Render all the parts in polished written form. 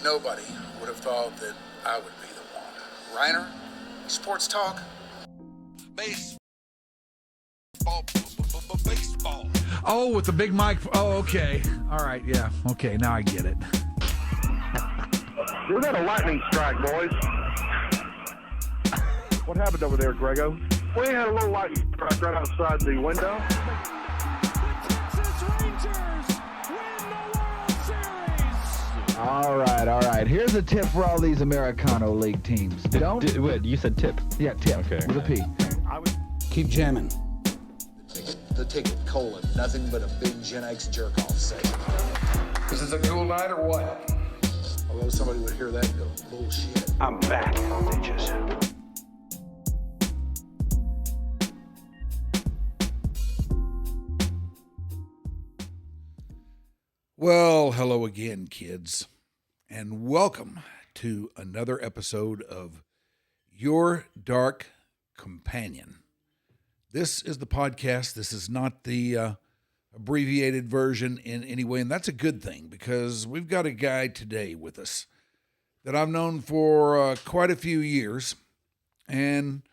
Nobody would have thought that I would be the one. Rhyner, sports talk. Baseball. Oh, with the big mic. Oh, okay. All right, yeah. Okay, now I get it. We got a lightning strike, boys. What happened over there, Grego? We had a little lightning strike right outside the window. All right. Here's a tip for all these Americano League teams. Wait, you said tip? Yeah, tip. Okay. With a P. Keep jamming. The ticket, colon, nothing but a big Gen X jerk-off segment. Is this a cool night or what? Although somebody would hear that and go, bullshit. I'm back, bitches. Well, hello again, kids, and welcome to another episode of Your Dark Companion. This is the podcast. This is not the abbreviated version in any way, and that's a good thing because we've got a guy today with us that I've known for quite a few years, and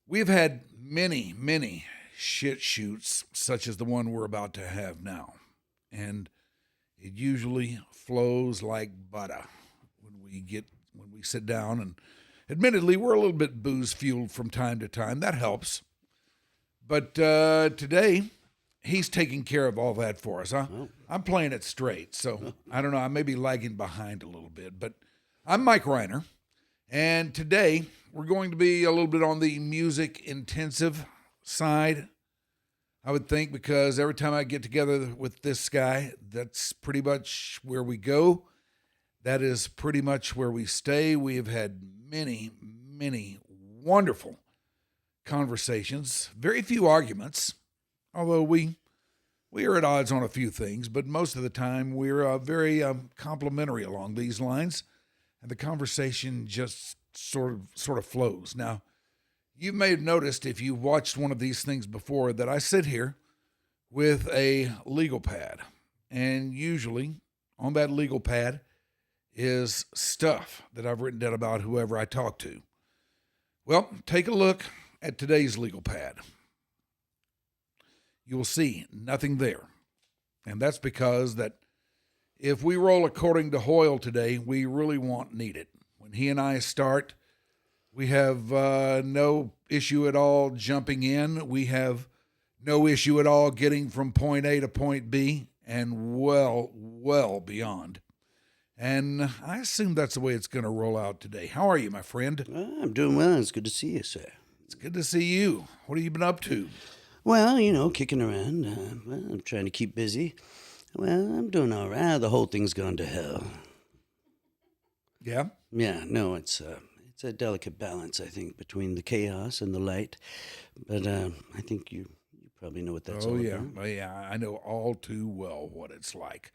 we've had many, many shit shoots such as the one we're about to have now, and it usually flows like butter when we sit down, and admittedly, we're a little bit booze-fueled from time to time. That helps. But today, he's taking care of all that for us. I'm playing it straight, so I don't know. I may be lagging behind a little bit, but I'm Mike Rhyner, and today we're going to be a little bit on the music-intensive side, I would think, because every time I get together with this guy, that's pretty much where we go. That is pretty much where we stay. We have had many, many wonderful conversations, very few arguments, although we are at odds on a few things, but most of the time we're very complimentary along these lines, and the conversation just sort of flows. Now, you may have noticed if you watched one of these things before that I sit here with a legal pad, and usually on that legal pad is stuff that I've written down about whoever I talk to. Well, take a look at today's legal pad. You will see nothing there, and that's because that if we roll according to Hoyle today, we really won't need it. When he and I start, we have no issue at all jumping in. We have no issue at all getting from point A to point B and well beyond. And I assume that's the way it's going to roll out today. How are you, my friend? I'm doing well. It's good to see you, sir. It's good to see you. What have you been up to? Well, kicking around. I'm trying to keep busy. Well, I'm doing all right. The whole thing's gone to hell. Yeah? Yeah, no, it's a delicate balance, I think, between the chaos and the light. But I think you probably know what that's all about. Oh, yeah, I know all too well what it's like.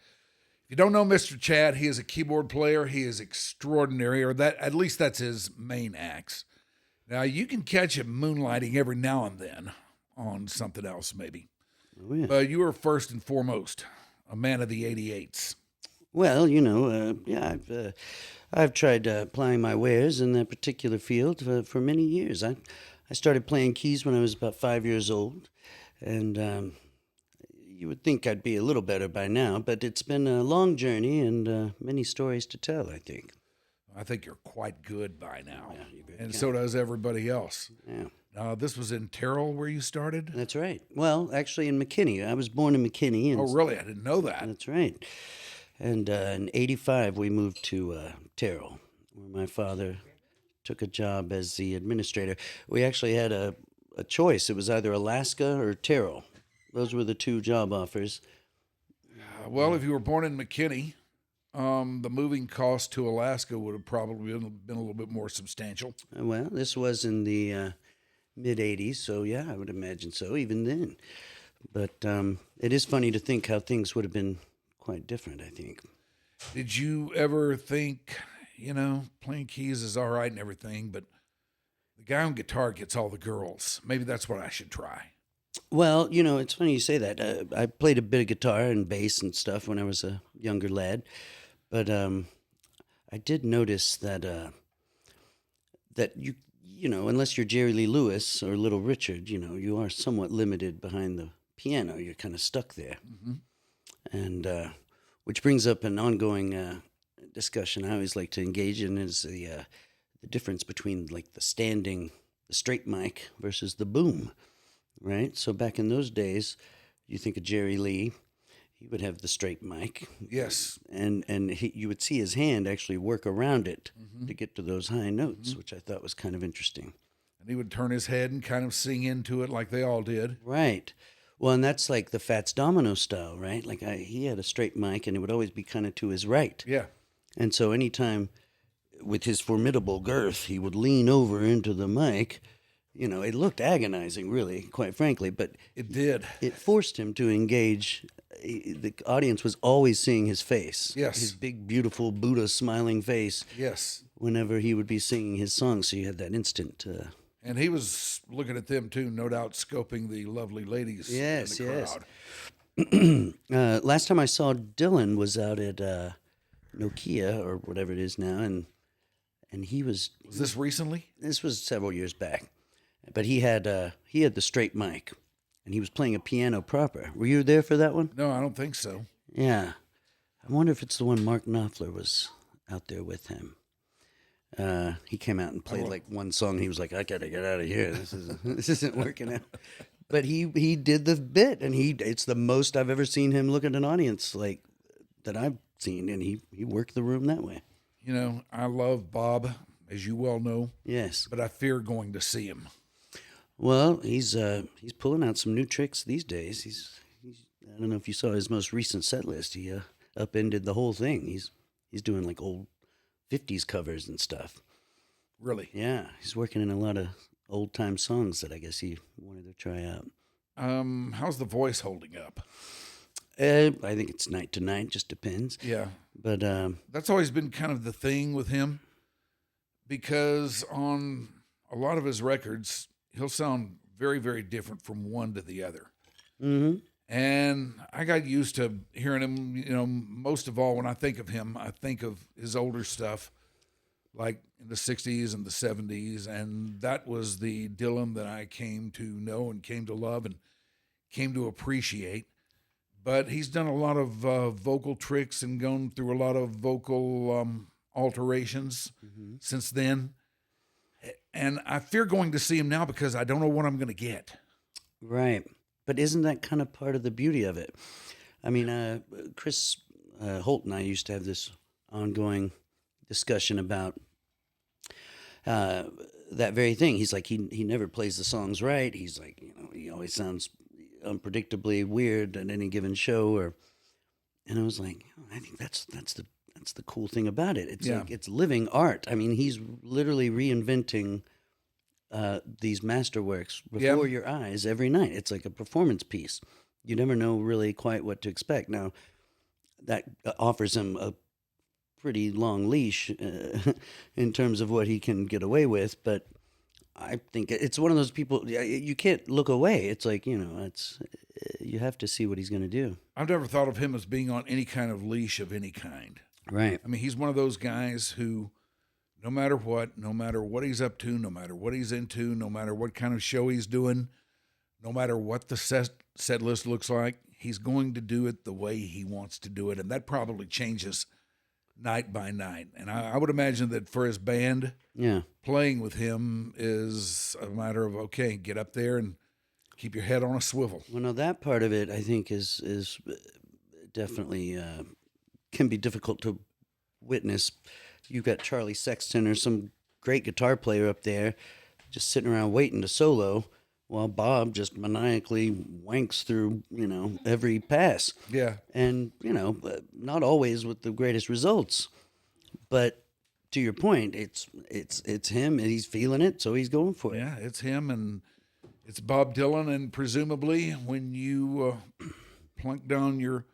If you don't know Mr. Chad, he is a keyboard player. He is extraordinary, or that at least that's his main axe. Now, you can catch him moonlighting every now and then on something else, maybe. Oh, yeah. But you are first and foremost a man of the 88s. Well, I've tried applying my wares in that particular field for many years. I started playing keys when I was about 5 years old, and you would think I'd be a little better by now, but it's been a long journey and many stories to tell, I think. I think you're quite good by now, Yeah, and so does everybody else. Yeah. This was in Terrell where you started? That's right. Well, actually in McKinney. I was born in McKinney. And oh, really? I didn't know that. That's right. And in 85, we moved to Terrell, where my father took a job as the administrator. We actually had a choice. It was either Alaska or Terrell. Those were the two job offers. Well, if you were born in McKinney, the moving cost to Alaska would have probably been a little bit more substantial. Well, this was in the mid-'80s, so yeah, I would imagine so, even then. But it is funny to think how things would have been quite different, I think. Did you ever think, playing keys is all right and everything, but the guy on guitar gets all the girls. Maybe that's what I should try. Well, it's funny you say that. I played a bit of guitar and bass and stuff when I was a younger lad, but I did notice that that you know, unless you're Jerry Lee Lewis or Little Richard, you know, you are somewhat limited behind the piano. You're kind of stuck there. And which brings up an ongoing discussion I always like to engage in is the difference between like the straight mic versus the boom, right? So back in those days, you think of Jerry Lee, he would have the straight mic. Yes. And you would see his hand actually work around it to get to those high notes, which I thought was kind of interesting. And he would turn his head and kind of sing into it like they all did. Right. Well, and that's like the Fats Domino style, right? Like he had a straight mic and it would always be kind of to his right. Yeah. And so anytime with his formidable girth, he would lean over into the mic. You know, it looked agonizing, really, quite frankly, but It did. it forced him to engage. The audience was always seeing his face. Yes. His big, beautiful Buddha smiling face Yes. whenever he would be singing his songs. So you had that instant. And he was looking at them too, no doubt scoping the lovely ladies Yes, in the yes. crowd. Last time I saw Dylan was out at Nokia or whatever it is now, and he was. Was this recently? This was several years back, but he had the straight mic, and he was playing a piano proper. Were you there for that one? No, I don't think so. Yeah, I wonder if it's the one Mark Knopfler was out there with him. He came out and played like one song. And he was like, "I gotta get out of here. This isn't working out." But he did the bit, and it's the most I've ever seen him look at an audience like that I've seen, and he worked the room that way. You know, I love Bob, as you well know, Yes. but I fear going to see him. Well, he's pulling out some new tricks these days. He's I don't know if you saw his most recent set list. He upended the whole thing. He's doing like old 50s covers and stuff. Really. Yeah, he's working in a lot of old time songs that I guess he wanted to try out. How's the voice holding up? I think it's night to night, just depends. Yeah. But That's always been kind of the thing with him, because on a lot of his records, he'll sound very, very different from one to the other. mhm. And I got used to hearing him, you know, most of all, when I think of him, I think of his older stuff, like in the 60s and the 70s. And that was the Dylan that I came to know and came to love and came to appreciate. But he's done a lot of vocal tricks and gone through a lot of vocal alterations since then. And I fear going to see him now because I don't know what I'm going to get. Right. But isn't that kind of part of the beauty of it? I mean, Chris Holt and I used to have this ongoing discussion about that very thing. He's like, he never plays the songs right. He's like, you know, he always sounds unpredictably weird at any given show. And I was like, I think that's the cool thing about it. It's like it's living art. I mean, he's literally reinventing these masterworks before your eyes every night. It's like a performance piece. You never know really quite what to expect. Now, that offers him a pretty long leash in terms of what he can get away with, but I think it's one of those people, you can't look away. It's like, you know, you have to see what he's going to do. I've never thought of him as being on any kind of leash of any kind. Right. I mean, he's one of those guys who, no matter what he's up to, no matter what he's into, no matter what kind of show he's doing, no matter what the set list looks like, he's going to do it the way he wants to do it. And that probably changes night by night. And I would imagine that for his band, playing with him is a matter of, okay, get up there and keep your head on a swivel. Well, no, that part of it, I think, is definitely can be difficult to witness. You've got Charlie Sexton or some great guitar player up there just sitting around waiting to solo while Bob just maniacally wanks through, you know, every pass. Yeah. And, you know, not always with the greatest results. But to your point, it's him and he's feeling it, so he's going for it. Yeah, it's him and it's Bob Dylan. And presumably when you plunk down your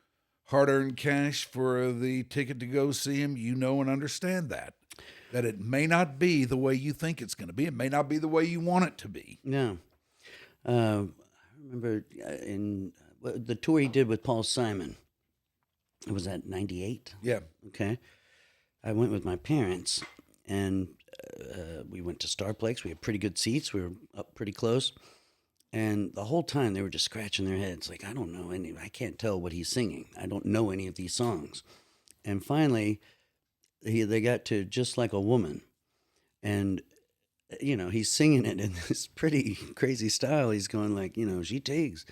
hard-earned cash for the ticket to go see him, you know and understand that it may not be the way you think it's going to be. It may not be the way you want it to be. Yeah. I remember in the tour he did with Paul Simon. Was that 98? Yeah. Okay. I went with my parents, and we went to Starplex. We had pretty good seats. We were up pretty close. And the whole time they were just scratching their heads like, I can't tell what he's singing. I don't know any of these songs. And finally, they got to Just Like a Woman. And, he's singing it in this pretty crazy style. He's going like, she takes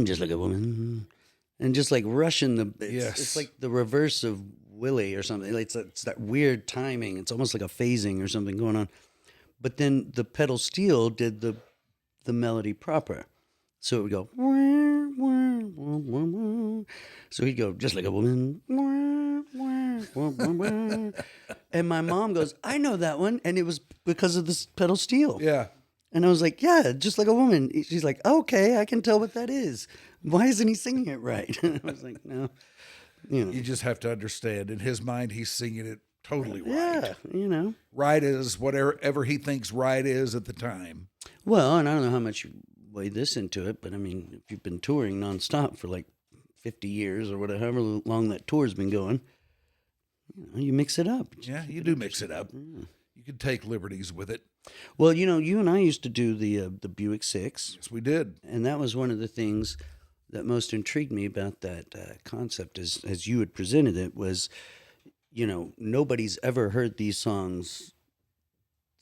just like a woman. And just like rushing it's like the reverse of Willie or something. It's that weird timing. It's almost like a phasing or something going on. But then the pedal steel did the melody proper. So it would go, wah, wah, wah, wah, wah. So he'd go, just like a woman. Wah, wah, wah, wah, wah. And my mom goes, I know that one. And it was because of this pedal steel. Yeah. And I was like, yeah, just like a woman. She's like, okay, I can tell what that is. Why isn't he singing it right? I was like, no. You just have to understand. In his mind, he's singing it totally right. Yeah, Right is whatever he thinks right is at the time. Well, and I don't know how much you weigh this into it, but I mean, if you've been touring nonstop for like 50 years or whatever, however long that tour's been going, you mix it up. Yeah, you do mix it up. Yeah. You can take liberties with it. Well, you and I used to do the Buick 6. Yes, we did. And that was one of the things that most intrigued me about that concept as you had presented it was, nobody's ever heard these songs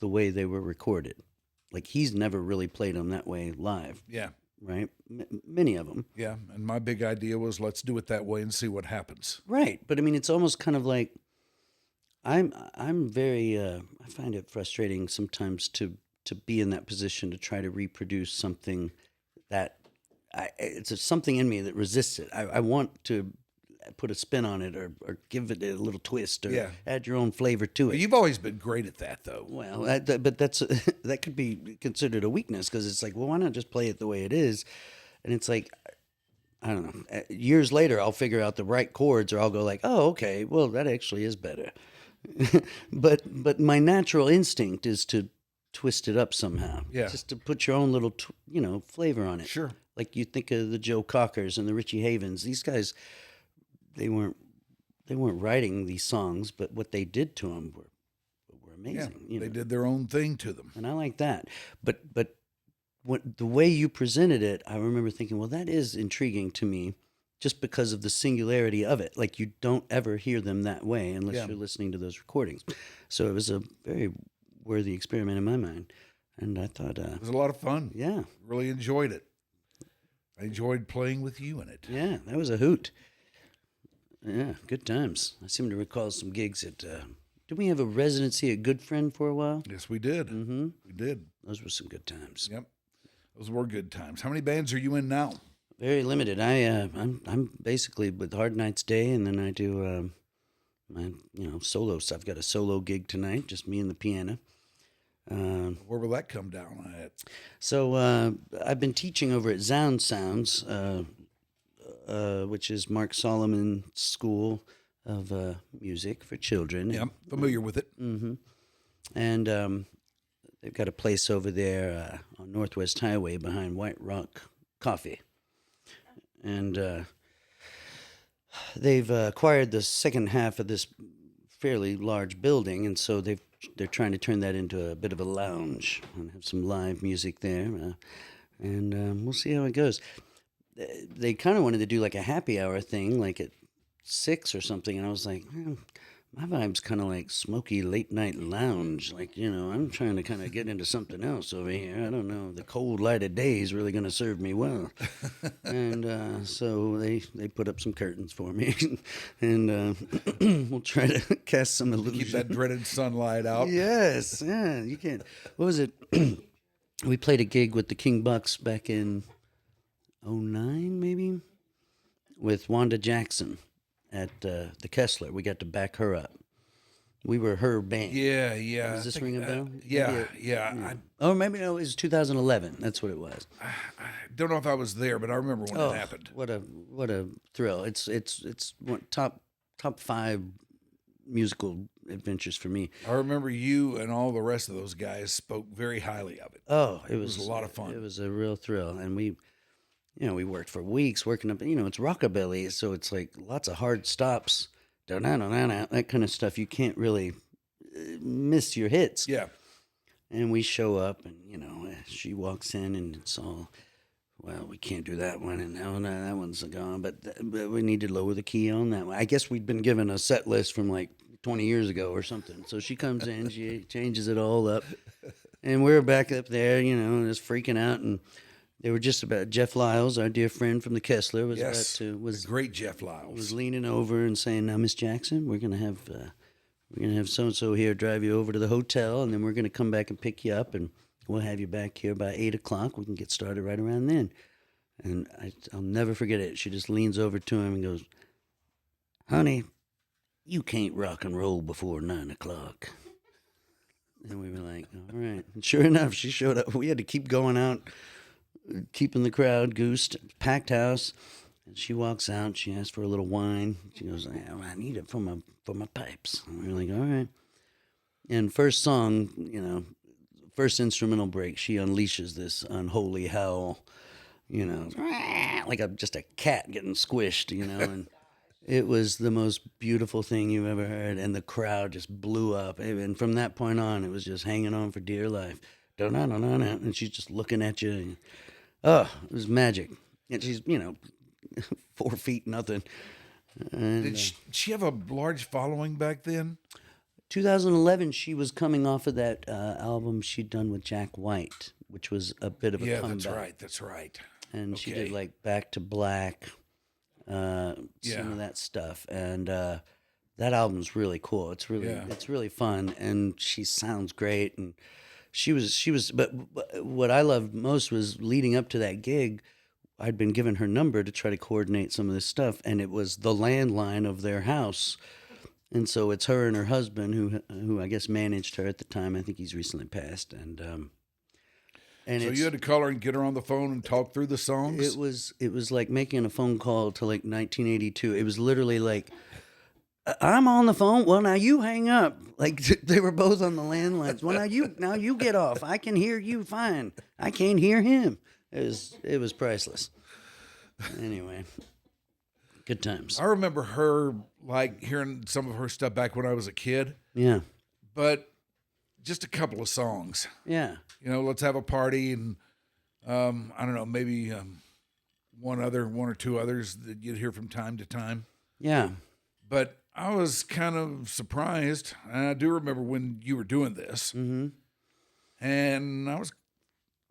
the way they were recorded. Like, he's never really played them that way live. Yeah. Right? Many of them. Yeah, and my big idea was let's do it that way and see what happens. Right, but I mean, it's almost kind of like, I'm very, I find it frustrating sometimes to be in that position to try to reproduce something that, it's something in me that resists it. I want to put a spin on it or give it a little twist or add your own flavor to it. Well, you've always been great at that, though. Well, but that could be considered a weakness because it's like, well, why not just play it the way it is? And it's like, I don't know. Years later, I'll figure out the right chords, or I'll go like, oh, okay, well, that actually is better. but my natural instinct is to twist it up somehow. Yeah. Just to put your own little, flavor on it. Sure. Like you think of the Joe Cockers and the Richie Havens. These guys, they weren't writing these songs, but what they did to them were amazing. Yeah, they did their own thing to them, and I like that. But the way you presented it, I remember thinking, well, that is intriguing to me, just because of the singularity of it. Like, you don't ever hear them that way unless you're listening to those recordings. So it was a very worthy experiment in my mind, and I thought it was a lot of fun. Yeah, really enjoyed it. I enjoyed playing with you in it. Yeah, that was a hoot. Yeah, good times. I seem to recall some gigs at. Did we have a residency at Good Friend for a while? Yes, we did. Mm-hmm. We did. Those were some good times. Yep, those were good times. How many bands are you in now? Very limited. I'm basically with Hard Night's Day, and then I do my solo stuff. I've got a solo gig tonight, just me and the piano. Where will that come down at? So I've been teaching over at Sound Sounds, which is Mark Solomon's school of music for children. Yeah, I'm familiar with it. Mm-hmm. And they've got a place over there on Northwest Highway behind White Rock Coffee. And they've acquired the second half of this fairly large building, and so they're trying to turn that into a bit of a lounge and have some live music there. And we'll see how it goes. They kind of wanted to do like a happy hour thing, like at 6 or something, and I was like, my vibe's kind of like smoky late night lounge. Like, I'm trying to kind of get into something else over here. I don't know. The cold light of day is really going to serve me well. And so they put up some curtains for me, and we'll try to cast some illusion. Keep that dreaded sunlight out. Yes, yeah, you can't. What was it? We played a gig with the King Bucks back in 2009, maybe, with Wanda Jackson at the Kessler. We got to back her up. We were her band. Yeah, yeah. Does this ring a bell? Yeah. Oh, maybe no. It was 2011. That's what it was. I don't know if I was there, but I remember when it happened. What a thrill! It's one top 5 musical adventures for me. I remember you and all the rest of those guys spoke very highly of it. Oh, it was a lot of fun. It was a real thrill, and we worked for weeks working up. It's rockabilly, so it's like lots of hard stops that kind of stuff. You can't really miss your hits. Yeah. And we show up, and, you know, she walks in, and it's all, well, we can't do that one, and no, that one's gone, but we need to lower the key on that one. I guess we'd been given a set list from like 20 years ago or something. So she comes in, she changes it all up, and we're back up there, you know, just freaking out, and they were just about, Jeff Lyles, our dear friend from the Kessler, was about to, the great Jeff Lyles. Was leaning over and saying, now, Miss Jackson, we're going to have so-and-so here drive you over to the hotel, and then we're going to come back and pick you up, and we'll have you back here by 8 o'clock. We can get started right around then. And I'll never forget it. She just leans over to him and goes, honey, you can't rock and roll before 9 o'clock. And we were like, all right. And sure enough, she showed up. We had to keep going out, keeping the crowd goosed, packed house. And she walks out. She asks for a little wine. She goes, I need it for my pipes. And we were like, all right. And first song, you know, first instrumental break, she unleashes this unholy howl, you know, like just a cat getting squished, you know. And it was the most beautiful thing you've ever heard. And the crowd just blew up. And from that point on, it was just hanging on for dear life. And she's just looking at you. And, oh, it was magic. And she's, you know, 4 feet nothing. And, Did she have a large following back then? 2011, she was coming off of that album she'd done with Jack White, which was a bit of a comeback. That's right. And she did like Back to Black, some of that stuff. And that album's really cool. It's really fun, and she sounds great. And she was. But what I loved most was leading up to that gig, I'd been given her number to try to coordinate some of this stuff, and it was the landline of their house. And so it's her and her husband who I guess managed her at the time. I think he's recently passed. And so you had to call her and get her on the phone and talk through the songs? It was like making a phone call to like 1982. It was literally like, I'm on the phone. Well, now you hang up. Like they were both on the landlines. Well, now you get off. I can hear you fine. I can't hear him. It was priceless. Anyway. Good times. I remember her, like, hearing some of her stuff back when I was a kid. Yeah. But just a couple of songs. Yeah. You know, Let's Have a Party, and I don't know, maybe one or two others that you'd hear from time to time. Yeah. But I was kind of surprised, and I do remember when you were doing this, and I was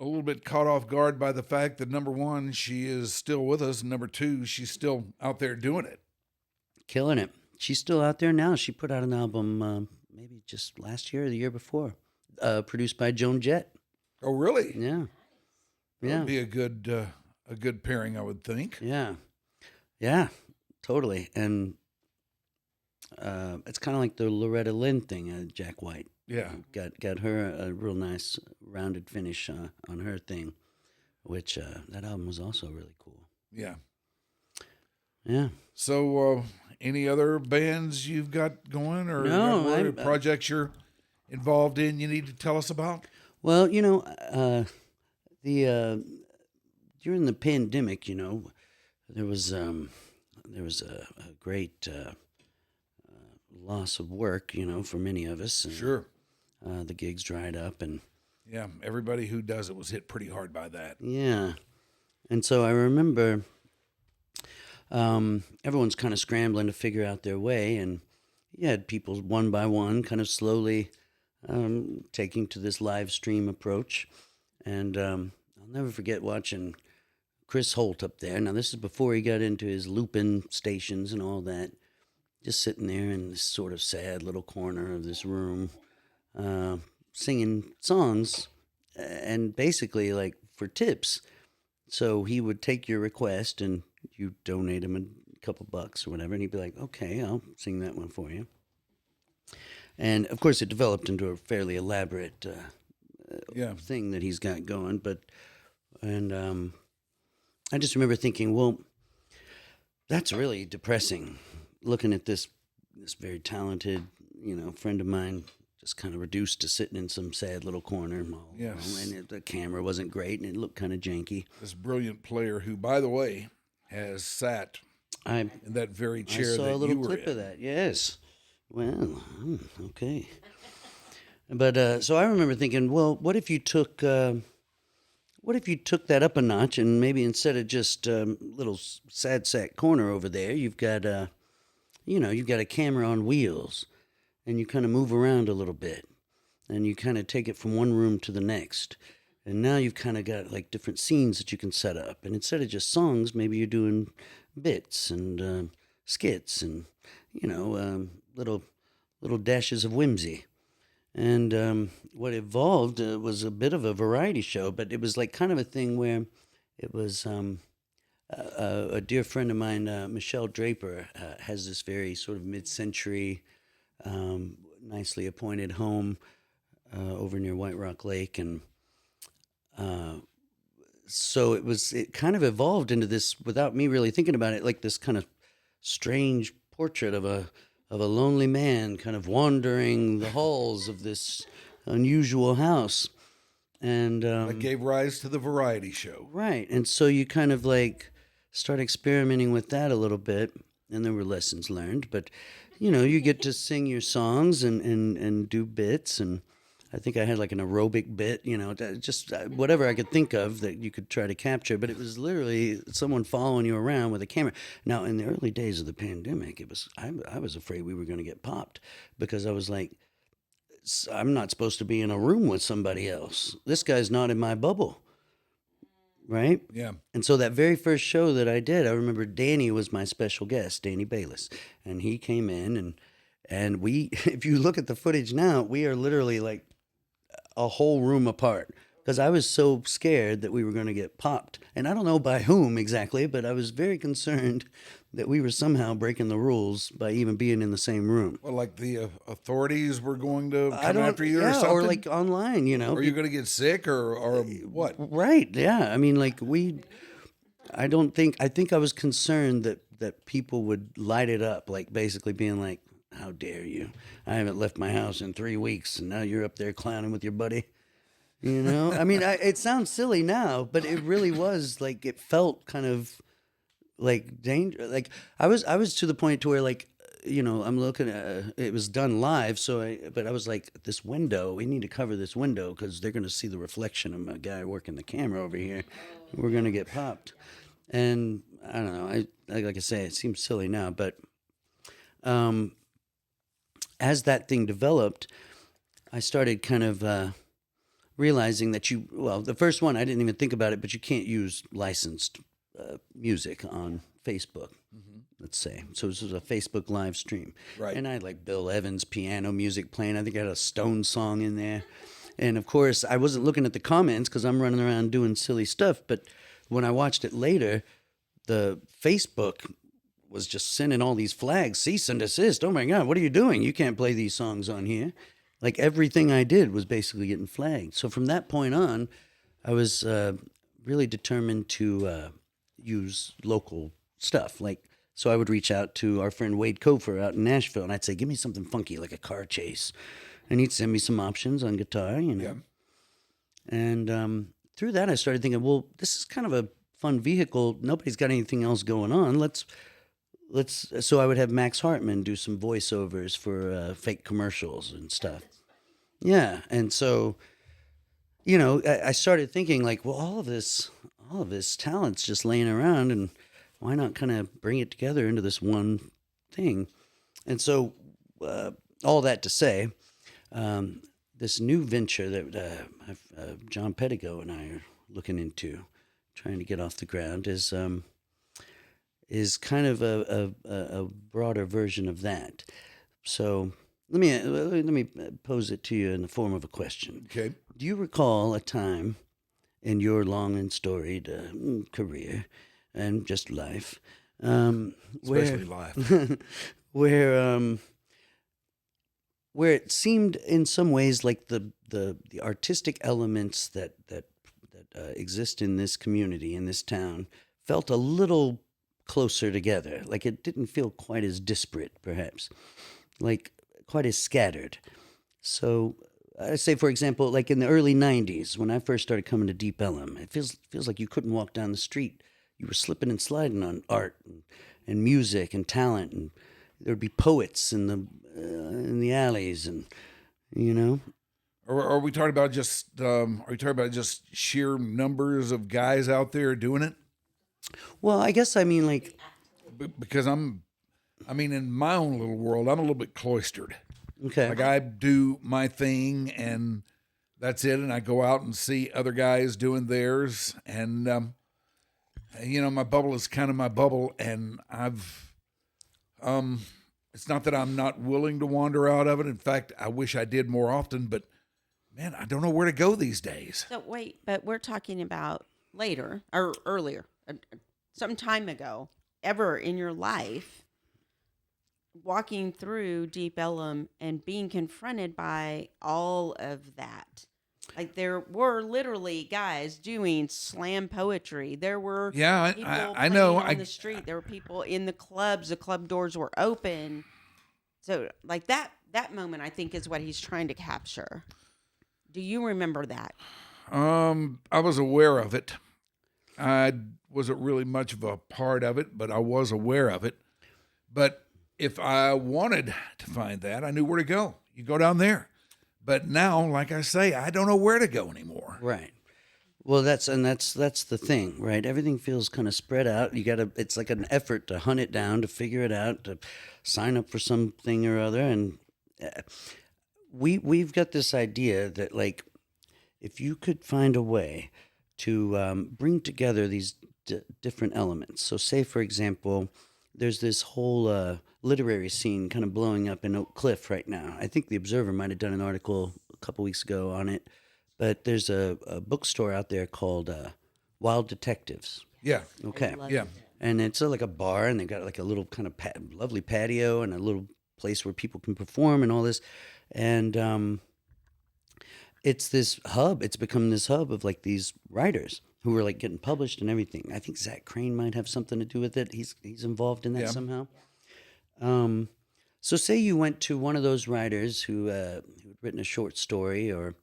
a little bit caught off guard by the fact that, number one, she is still with us, and number two, she's still out there doing it. Killing it. She's still out there now. She put out an album maybe just last year or the year before, produced by Joan Jett. Oh, really? Yeah. That would be a good pairing, I would think. Yeah. Yeah, totally. And it's kind of like the Loretta Lynn thing, Jack White. Yeah. Got her a real nice rounded finish on her thing, which that album was also really cool. Yeah. Yeah. So any other bands you've got going, or no, projects you're involved in you need to tell us about? Well, you know, during the pandemic, you know, there was a great loss of work, you know, for many of us. And, sure. The gigs dried up, and yeah, everybody who does it was hit pretty hard by that. Yeah. And so I remember everyone's kind of scrambling to figure out their way, and you had people one by one kind of slowly taking to this live stream approach. And I'll never forget watching Chris Holt up there. Now, this is before he got into his looping stations and all that. Just sitting there in this sort of sad little corner of this room, singing songs, and basically like for tips. So he would take your request and you donate him a couple bucks or whatever, and he'd be like, okay, I'll sing that one for you. And of course it developed into a fairly elaborate thing that he's got going. And I just remember thinking, well, that's really depressing. Looking at this very talented, you know, friend of mine, just kind of reduced to sitting in some sad little corner. Yes. And the camera wasn't great, and it looked kind of janky. This brilliant player who, by the way, has sat in that very chair I saw that a little you were clip in. of that. Yes. Well, okay. But so I remember thinking, well, what if you took that up a notch, and maybe instead of just little sad sack corner over there, you've got you've got a camera on wheels, and you kind of move around a little bit, and you kind of take it from one room to the next. And now you've kind of got like different scenes that you can set up. And instead of just songs, maybe you're doing bits and skits and, little dashes of whimsy. And what evolved was a bit of a variety show, but it was like kind of a thing where it was a dear friend of mine, Michelle Draper, has this very sort of mid-century, nicely appointed home over near White Rock Lake. And so it kind of evolved into this, without me really thinking about it, like this kind of strange portrait of a lonely man kind of wandering the halls of this unusual house. And That gave rise to the variety show. right. And so you kind of like start experimenting with that a little bit, and there were lessons learned, but you get to sing your songs and do bits. And I think I had like an aerobic bit, just whatever I could think of that you could try to capture. But it was literally someone following you around with a camera. Now, in the early days of the pandemic, I was afraid we were going to get popped, because I was like, I'm not supposed to be in a room with somebody else. This guy's not in my bubble, right? Yeah. And so that very first show that I did, I remember Danny was my special guest, Danny Bayless, and he came in and we, if you look at the footage now, we are literally like a whole room apart, because I was so scared that we were going to get popped. And I don't know by whom exactly, but I was very concerned that we were somehow breaking the rules by even being in the same room. Well, like the authorities were going to I come don't, after you or yeah, something? or like online, Are you going to get sick or what? Right, yeah. I mean, like I think I was concerned that people would light it up, like basically being like, how dare you? I haven't left my house in 3 weeks, and now you're up there clowning with your buddy. I mean, it sounds silly now, but it really was like, it felt kind of like danger. Like I was to the point to where, like, I'm looking at, it was done live. But I was like, this window, we need to cover this window, because they're going to see the reflection of my guy working the camera over here. We're going to get popped. And I don't know. Like I say, it seems silly now, but, as that thing developed, I started kind of realizing that the first one, I didn't even think about it, but you can't use licensed music on Facebook, let's say. So this was a Facebook live stream. Right. And I had like Bill Evans piano music playing. I think I had a Stone song in there. And of course, I wasn't looking at the comments because I'm running around doing silly stuff. But when I watched it later, the Facebook was just sending all these flags, cease and desist. Oh my God, what are you doing? You can't play these songs on here. Like everything I did was basically getting flagged. So from that point on, I was really determined to use local stuff. So I would reach out to our friend Wade Kofer out in Nashville, and I'd say, give me something funky, like a car chase. And he'd send me some options on guitar, Yeah. And through that, I started thinking, well, this is kind of a fun vehicle. Nobody's got anything else going on. So I would have Max Hartman do some voiceovers for fake commercials and stuff. Yeah. And so, I started thinking like, well, all of this talent's just laying around, and why not kind of bring it together into this one thing? And so, all that to say, this new venture that John Pettigo and I are looking into, trying to get off the ground, is kind of a broader version of that. So let me pose it to you in the form of a question. Okay. Do you recall a time in your long and storied career and just life, Especially live. where it seemed in some ways like the artistic elements that exist in this community, in this town, felt a little closer together? Like it didn't feel quite as disparate, perhaps, like quite as scattered. So I say, for example, like in the early 90s, when I first started coming to Deep Ellum, it feels like you couldn't walk down the street. You were slipping and sliding on art and music and talent, and there'd be poets in the alleys, and you know. Or are we talking about just? Are we talking about just sheer numbers of guys out there doing it? Well, I guess I mean like Because in my own little world, I'm a little bit cloistered. okay, Like I do my thing, and that's it. And I go out and see other guys doing theirs, and my bubble is kind of my bubble. And it's not that I'm not willing to wander out of it. In fact, I wish I did more often. But man, I don't know where to go these days. So wait, but we're talking about later or earlier, some time ago, ever in your life, walking through Deep Ellum and being confronted by all of that. Like there were literally guys doing slam poetry. There were people I know. on the street. There were people in the clubs. The club doors were open. So like that moment, I think, is what he's trying to capture. Do you remember that? I was aware of it. I wasn't really much of a part of it, but I was aware of it. But if I wanted to find that, I knew where to go. You go down there. But now, like I say, I don't know where to go anymore. right. Well, that's the thing, right? Everything feels kind of spread out. It's like an effort to hunt it down, to figure it out, to sign up for something or other, and we've got this idea that like if you could find a way to bring together these different elements. So say, for example, there's this whole literary scene kind of blowing up in Oak Cliff right now. I think the Observer might have done an article a couple weeks ago on it, but there's a bookstore out there called Wild Detectives. Yeah. Okay. Yeah. And it's like a bar, and they've got like a little kind of lovely patio and a little place where people can perform and all this. And it's this hub. It's become this hub of like these writers who are like getting published and everything. I think Zach Crane might have something to do with it. He's involved in that somehow. So say you went to one of those writers who had written a short story or,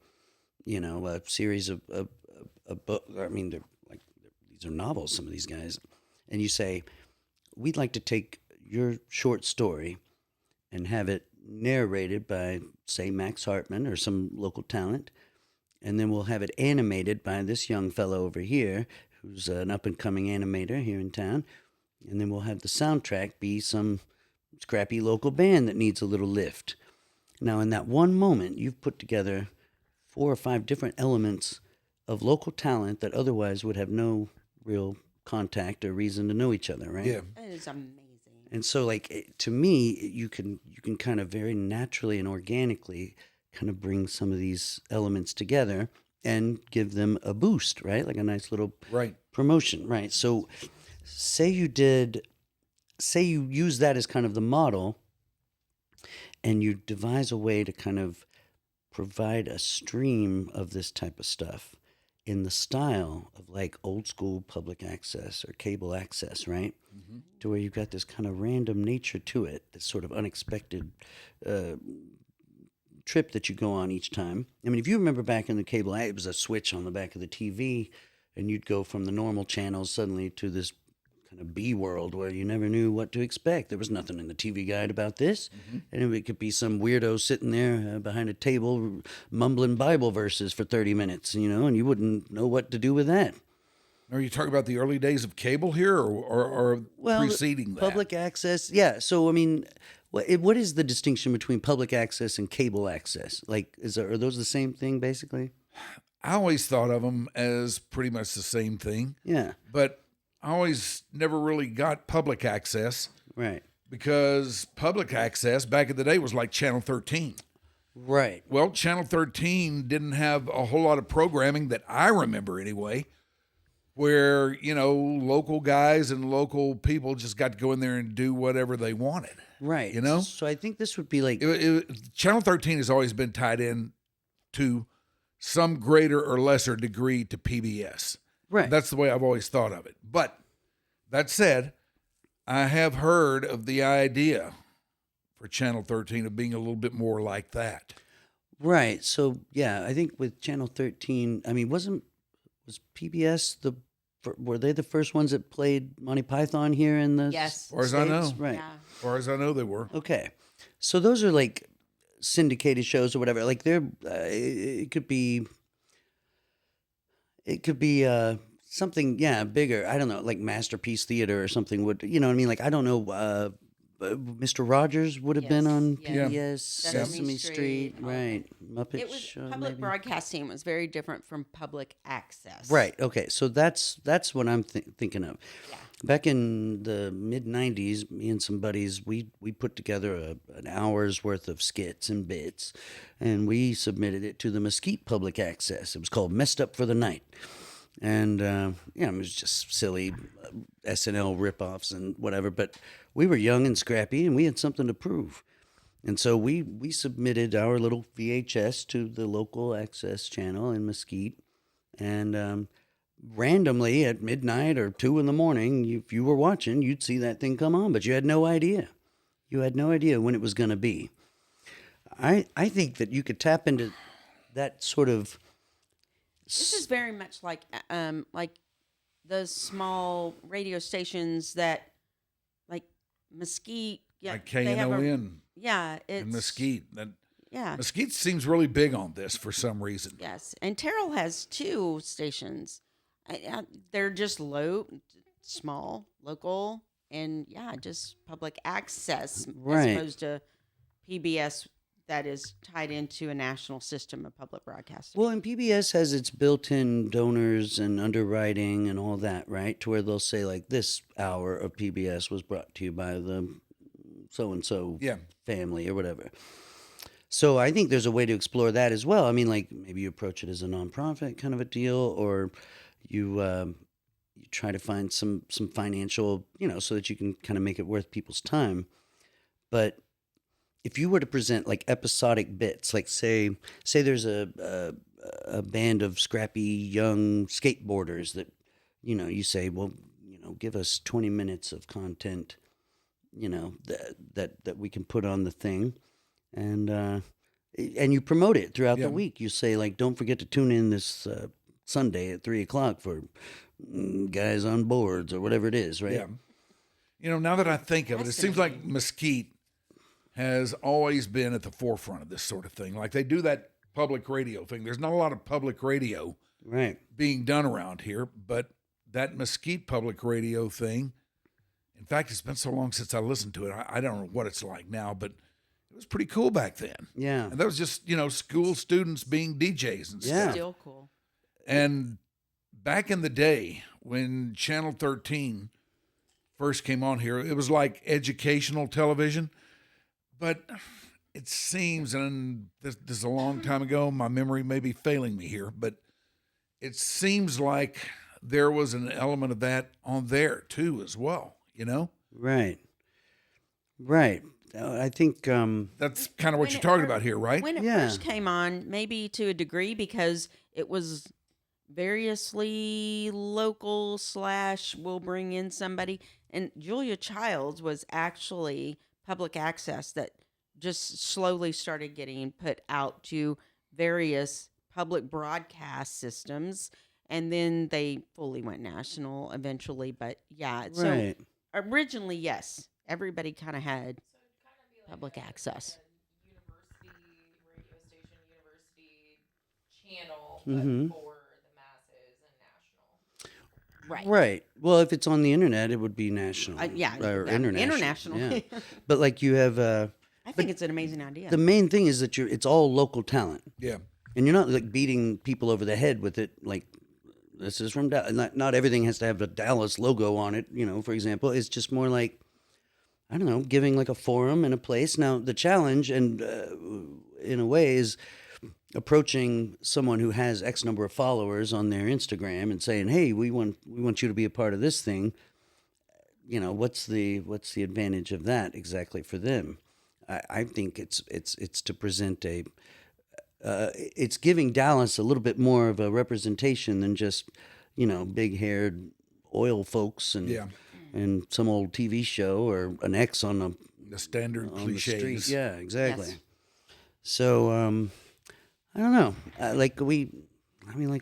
a series of a book. I mean, these are novels, some of these guys. And you say, we'd like to take your short story and have it narrated by, say, Max Hartman or some local talent. And then we'll have it animated by this young fellow over here who's an up-and-coming animator here in town. And then we'll have the soundtrack be some scrappy local band that needs a little lift. Now, in that one moment, you've put together 4 or 5 different elements of local talent that otherwise would have no real contact or reason to know each other, right? Yeah. That is amazing. And so, like, to me, you can kind of very naturally and organically kind of bring some of these elements together and give them a boost, right? Like a nice little promotion, right? So say you use that as kind of the model and you devise a way to kind of provide a stream of this type of stuff in the style of like old school public access or cable access, right? Mm-hmm. To where you've got this kind of random nature to it, this sort of unexpected trip that you go on each time. I mean, if you remember back in the cable, it was a switch on the back of the TV, and you'd go from the normal channels suddenly to this kind of B world where you never knew what to expect. There was nothing in the TV guide about this, and it could be some weirdo sitting there behind a table mumbling Bible verses for 30 minutes, and you wouldn't know what to do with that. Are you talking about the early days of cable here or preceding that? Public access, yeah. So, I mean, what is the distinction between public access and cable access? Like, are those the same thing, basically? I always thought of them as pretty much the same thing. Yeah. But I always never really got public access. Right. Because public access back in the day was like Channel 13. Right. Well, Channel 13 didn't have a whole lot of programming that I remember anyway, where, local guys and local people just got to go in there and do whatever they wanted. Right. So I think this would be like... Channel 13 has always been tied in to some greater or lesser degree to PBS. Right. That's the way I've always thought of it. But that said, I have heard of the idea for Channel 13 of being a little bit more like that. Right. So, yeah, I think with Channel 13, I mean, was PBS the were they the first ones that played Monty Python here in the Yes. As far as I know. States? Right. Yeah. As far as I know, they were. Okay. So those are like syndicated shows or whatever. Like they're it could be something bigger. I don't know, like Masterpiece Theater or something would, you know what I mean? Like I don't know, Mr. Rogers would have been Yes, on yes. PBS, Sesame Sesame Street, Street, right? Muppet It was Show, public maybe? broadcasting was very different from public access. Right. Okay. So that's what I'm thinking of. Yeah. Back in the mid '90s, me and some buddies we put together an hour's worth of skits and bits, and we submitted it to the Mesquite Public Access. It was called "Messed Up for the Night," and it was just silly SNL ripoffs and whatever. But we were young and scrappy, and we had something to prove. And so we submitted our little VHS to the local access channel in Mesquite, and randomly at midnight or 2 a.m, if you were watching, you'd see that thing come on, but you had no idea. You had no idea when it was going to be. I think that you could tap into that sort of. This is very much like those small radio stations that, like Mesquite. Yeah, Like they have KNON Yeah, it's and Mesquite. Yeah. Mesquite seems really big on this for some reason. Yes, and Terrell has 2 stations. They're just small, local, and just public access Right. as opposed to PBS that is tied into a national system of public broadcasting. Well, and PBS has its built-in donors and underwriting and all that, right? To where they'll say, like, this hour of PBS was brought to you by the so-and-so family or whatever. So I think there's a way to explore that as well. I mean, like, maybe you approach it as a nonprofit kind of a deal, or you try to find some financial, so that you can kind of make it worth people's time. But if you were to present like episodic bits, like say there's a band of scrappy young skateboarders that, you say, well, give us 20 minutes of content, that we can put on the thing, and you promote it throughout the week. You say, like, don't forget to tune in this Sunday at 3:00 for guys on boards or whatever it is, right? Yeah. Now that I think of it, it seems like Mesquite has always been at the forefront of this sort of thing. Like they do that public radio thing. There's not a lot of public radio being done around here, but that Mesquite public radio thing, in fact, it's been so long since I listened to it. I don't know what it's like now, but it was pretty cool back then. Yeah. And that was just, school students being DJs and stuff. Still cool. And back in the day when Channel 13 first came on here, it was like educational television. But it seems, and this is a long time ago, my memory may be failing me here, but it seems like there was an element of that on there too as well, Right. I think that's kind of what you're talking about here, right? When it first came on, maybe to a degree, because it was variously local / we'll bring in somebody. And Julia Childs was actually public access that just slowly started getting put out to various public broadcast systems. And then they fully went national eventually. But so originally, yes, everybody kind of had public access. University radio station, university channel, Mhm. but for the masses and national. Right. Well, if it's on the internet, it would be national. Or international. International. Yeah. But like you have, I think it's an amazing idea. the main thing is that it's all local talent, Yeah. and you're not like beating people over the head with it. Like, this is from Dallas. Not everything has to have a Dallas logo on it. For example, it's just more like, I don't know, giving like a forum and a place. Now the challenge, and in a way, is approaching someone who has X number of followers on their Instagram and saying, "Hey, we want you to be a part of this thing." What's the advantage of that exactly for them? I think it's to present it's giving Dallas a little bit more of a representation than just big haired oil folks and some old TV show or an X on The standard the cliches. street. Yeah, exactly. Yes. So I don't know.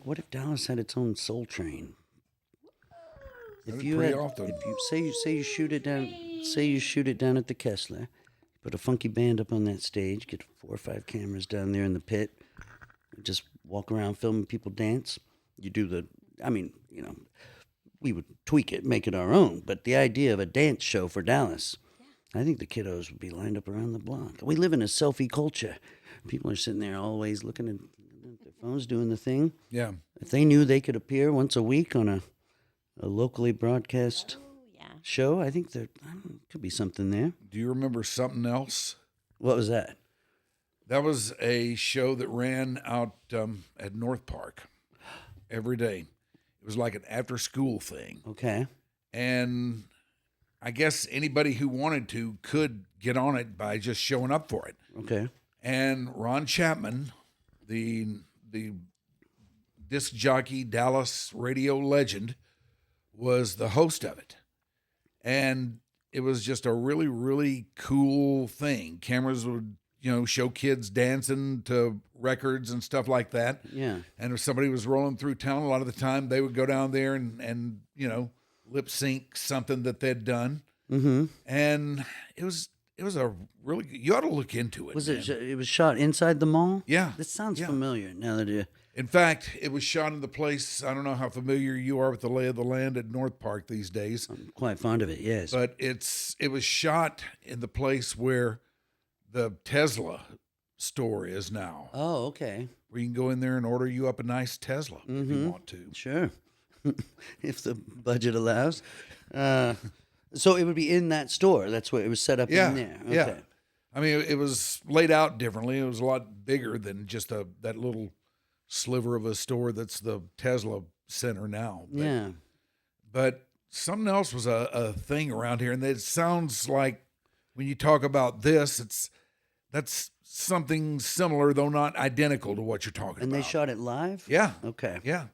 What if Dallas had its own Soul Train? If Pretty you had, often. if you say you shoot it down, at the Kessler, put a funky band up on that stage, get 4 or 5 cameras down there in the pit, just walk around filming people dance. You do we would tweak it, make it our own. But the idea of a dance show for Dallas, I think the kiddos would be lined up around the block. We live in a selfie culture. People are sitting there always looking at their phones, doing the thing. Yeah. If they knew they could appear once a week on a locally broadcast show, I think there could be something there. Do you remember something else? What was that? That was a show that ran out at North Park every day. It was like an after-school thing. Okay. And I guess anybody who wanted to could get on it by just showing up for it. Okay. And Ron Chapman, the disc jockey, Dallas radio legend, was the host of it. And it was just a really, really cool thing. Cameras would, show kids dancing to records and stuff like that. Yeah. And if somebody was rolling through town, a lot of the time they would go down there and lip sync something that they'd done. Mm-hmm. And it was a really, you ought to look into it. Was it? It was shot inside the mall? Yeah. This sounds Yeah. familiar now that you. In fact, it was shot in the place, I don't know how familiar you are with the lay of the land at North Park these days, I'm quite fond of it. Yes. but it was shot in the place where the Tesla store is now, Oh, okay. where you can go in there and order you up a nice Tesla if you want to. Sure. If the budget allows. So it would be in that store. That's what it was set up Yeah, in there. yeah. Okay. I mean, it was laid out differently. It was a lot bigger than just that little sliver of a store that's the Tesla center now. Yeah. But something else was a thing around here, and it sounds like when you talk about this, that's something similar, though not identical to what you're talking And about. they shot it live? Yeah. Okay. Yeah.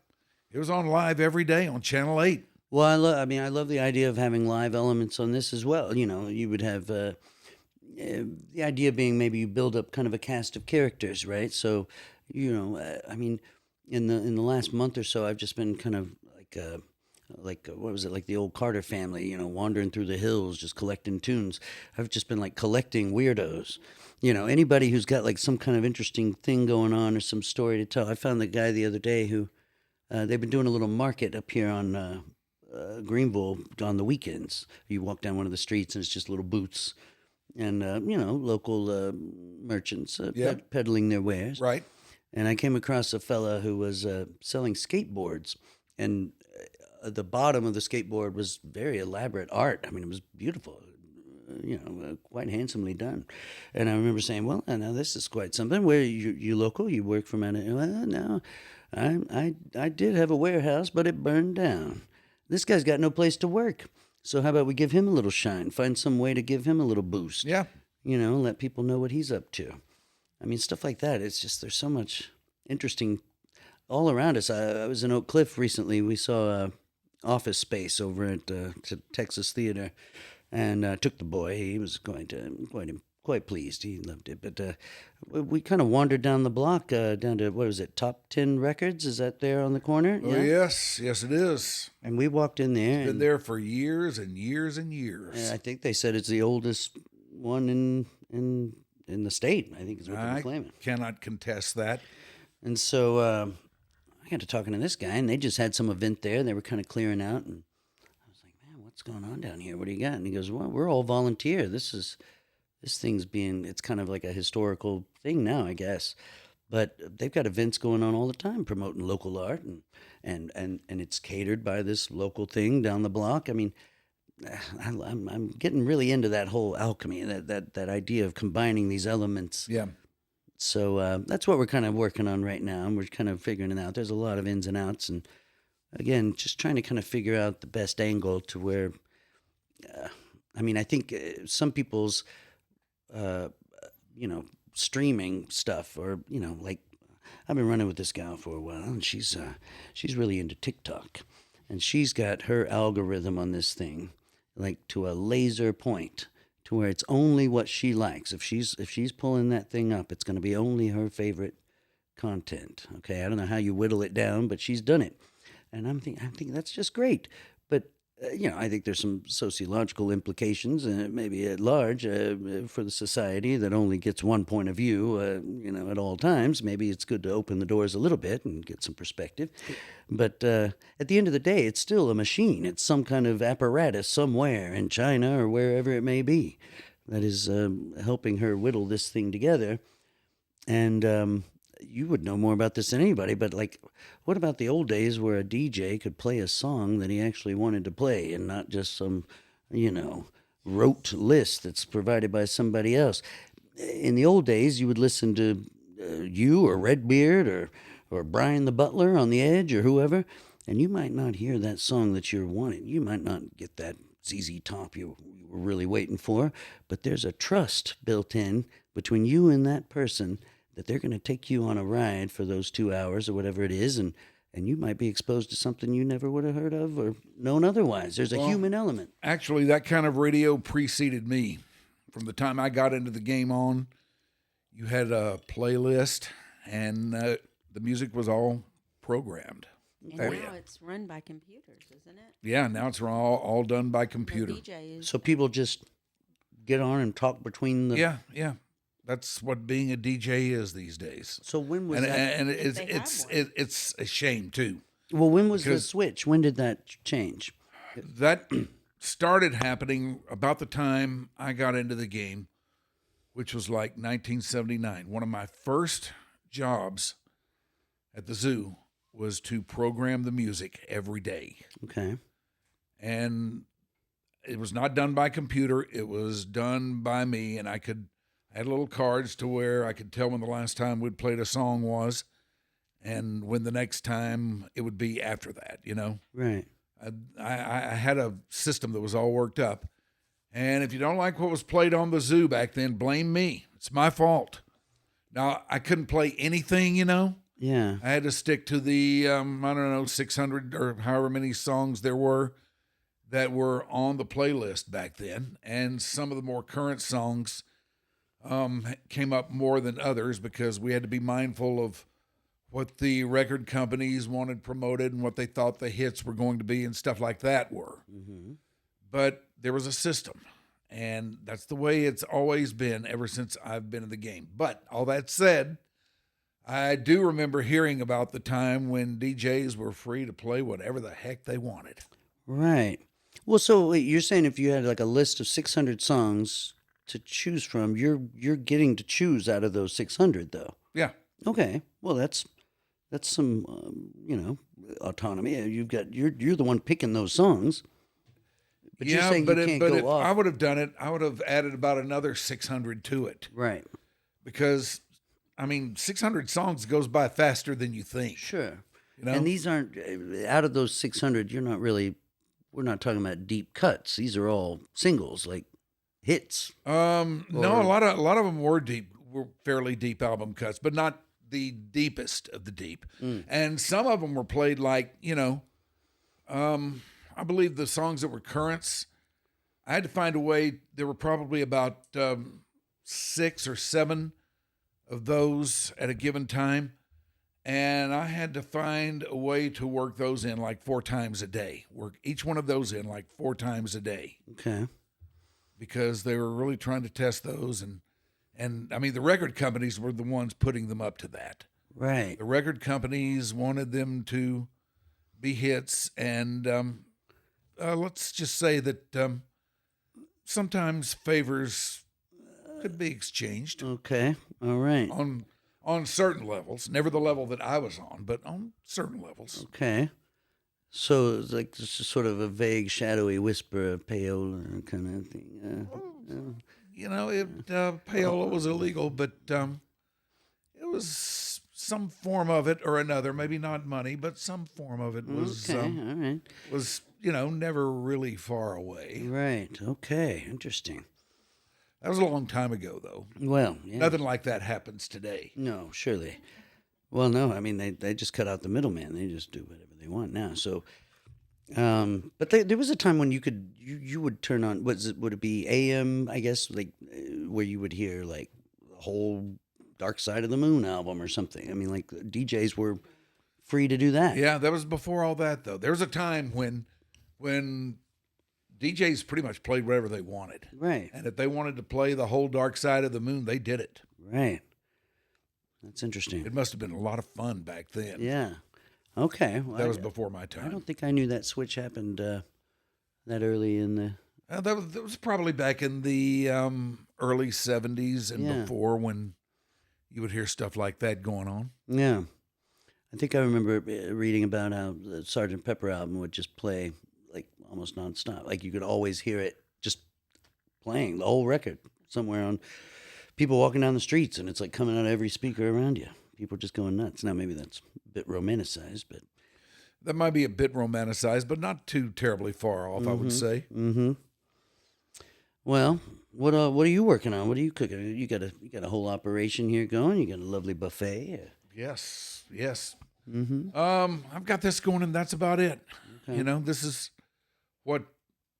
It was on live every day on Channel 8. Well, I love the idea of having live elements on this as well. You would have the idea being maybe you build up kind of a cast of characters, right? So, in the last month or so, I've just been kind of like what was it, like the old Carter family, wandering through the hills, just collecting tunes. I've just been like collecting weirdos. Anybody who's got like some kind of interesting thing going on or some story to tell. I found the guy the other day who they've been doing a little market up here on Greenville on the weekends. You walk down one of the streets and it's just little booths and local merchants peddling their wares. Right. And I came across a fella who was selling skateboards, and the bottom of the skateboard was very elaborate art. I mean, it was beautiful, quite handsomely done. And I remember saying, "Well, now this is quite something. Where you local? You work from out of?" Well, no, I did have a warehouse, but it burned down. This guy's got no place to work. So how about we give him a little shine? Find some way to give him a little boost. Yeah. Let people know what he's up to. I mean, stuff like that. It's just there's so much interesting all around us. I was in Oak Cliff recently. We saw Office Space over at Texas Theater, and took the boy. He was quite pleased. He loved it. But we kind of wandered down the block, down to, what was it, Top 10 Records? Is that there on the corner? Oh, yes. Yes, it is. And we walked in there. Been there for years and years and years. And I think they said it's the oldest one in the state, I think is what they're claiming. Cannot contest that. And so I got to talking to this guy, and they just had some event there. They were kind of clearing out, and I was like, "Man, what's going on down here? What do you got?" And he goes, "Well, we're all volunteer. This thing's it's kind of like a historical thing now, I guess. But they've got events going on all the time promoting local art, and it's catered by this local thing down the block. I mean, I'm getting really into that whole alchemy, that idea of combining these elements. Yeah. So that's what we're kind of working on right now, and we're kind of figuring it out. There's a lot of ins and outs, and again, just trying to kind of figure out the best angle to where. I think some people's, streaming stuff, or like I've been running with this gal for a while, and she's really into TikTok, and she's got her algorithm on this thing like to a laser point, to where it's only what she likes. If she's pulling that thing up, it's going to be only her favorite content. Okay, I don't know how you whittle it down, but she's done it, and I'm thinking that's just great. But I think there's some sociological implications, maybe at large, for the society that only gets one point of view, at all times. Maybe it's good to open the doors a little bit and get some perspective. But at the end of the day, it's still a machine. It's some kind of apparatus somewhere in China or wherever it may be that is helping her whittle this thing together. And you would know more about this than anybody, but what about the old days where a DJ could play a song that he actually wanted to play and not just some, rote list that's provided by somebody else? In the old days, you would listen to you or Redbeard or Brian the Butler on the Edge or whoever, and you might not hear that song that you're wanting. You might not get that ZZ Top you were really waiting for, but there's a trust built in between you and that person that they're going to take you on a ride for those 2 hours or whatever it is, and you might be exposed to something you never would have heard of or known otherwise. There's a human element. Actually, that kind of radio preceded me. From the time I got into the game on, you had a playlist, and the music was all programmed. And now it's run by computers, isn't it? Yeah, now it's all done by The computer. DJ is So people just get on and talk between the... Yeah. That's what being a DJ is these days. So when was And, that? and They have it's a shame too. Well, when was the because- switch? When did that change? That started happening about the time I got into the game, which was like 1979. One of my first jobs at the zoo was to program the music every day. Okay. And it was not done by computer. It was done by me, and I had little cards to where I could tell when the last time we'd played a song was and when the next time it would be after that, Right. I had a system that was all worked up. And if you don't like what was played on the zoo back then, blame me. It's my fault. Now, I couldn't play anything, Yeah. I had to stick to the, 600 or however many songs there were that were on the playlist back then. And some of the more current songs came up more than others because we had to be mindful of what the record companies wanted promoted and what they thought the hits were going to be and stuff like that were. Mm-hmm. But there was a system, and that's the way it's always been ever since I've been in the game. But all that said, I do remember hearing about the time when DJs were free to play whatever the heck they wanted. Right. Well, so wait, you're saying if you had like a list of 600 songs to choose from, you're getting to choose out of those 600, though. Yeah. Okay. Well, that's some autonomy. You're the one picking those songs. But you're saying you can't go off. I would have done it. I would have added about another 600 to it Right. because, 600 songs goes by faster than you think. Sure. You know? And these aren't out of those 600. We're not talking about deep cuts. These are all singles, like hits. No, a lot of them were fairly deep album cuts, but not the deepest of the deep. And some of them were played like, I believe the songs that were currents, I had to find a way. There were probably about 6 or 7 of those at a given time. And I had to find a way to work those in like 4 times a day. Work each one of those in like 4 times a day. Okay. Because they were really trying to test those. And the record companies were the ones putting them up to that. Right. The record companies wanted them to be hits. And let's just say that sometimes favors could be exchanged. Okay. All right. On certain levels, never the level that I was on, but on certain levels. Okay. So it's like this is sort of a vague, shadowy whisper of payola kind of thing. Payola was illegal, but it was some form of it or another. Maybe not money, but some form of it was. Okay. All right. Was never really far away. Right. Okay. Interesting. That was a long time ago, though. Well, yeah. Nothing like that happens today. No, surely. Well, no. They just cut out the middleman. They just do whatever they want now. So, but there was a time when you would turn on. Would it be AM? I guess where you would hear like the whole Dark Side of the Moon album or something. Like DJs were free to do that. Yeah, that was before all that, though. There was a time when DJs pretty much played whatever they wanted. Right. And if they wanted to play the whole Dark Side of the Moon, they did it. Right. That's interesting. It must have been a lot of fun back then. Yeah. Okay. Well, That was before my time. I don't think I knew that switch happened that early in the. That was probably back in the early 70s and Yeah. before, when you would hear stuff like that going on. Yeah. I think I remember reading about how the Sgt. Pepper album would just play like almost nonstop. Like you could always hear it just playing the whole record somewhere on people walking down the streets, and it's like coming out of every speaker around you. People just going nuts. Now maybe that's a bit romanticized, but That might be a bit romanticized, but not too terribly far off, I would say. mm-hmm. Well, what are you working on? What are you cooking? You got a whole operation here going. You got a lovely buffet. Yes, yes. Mm-hmm. I've got this going, and that's about it. Okay. You know, this is what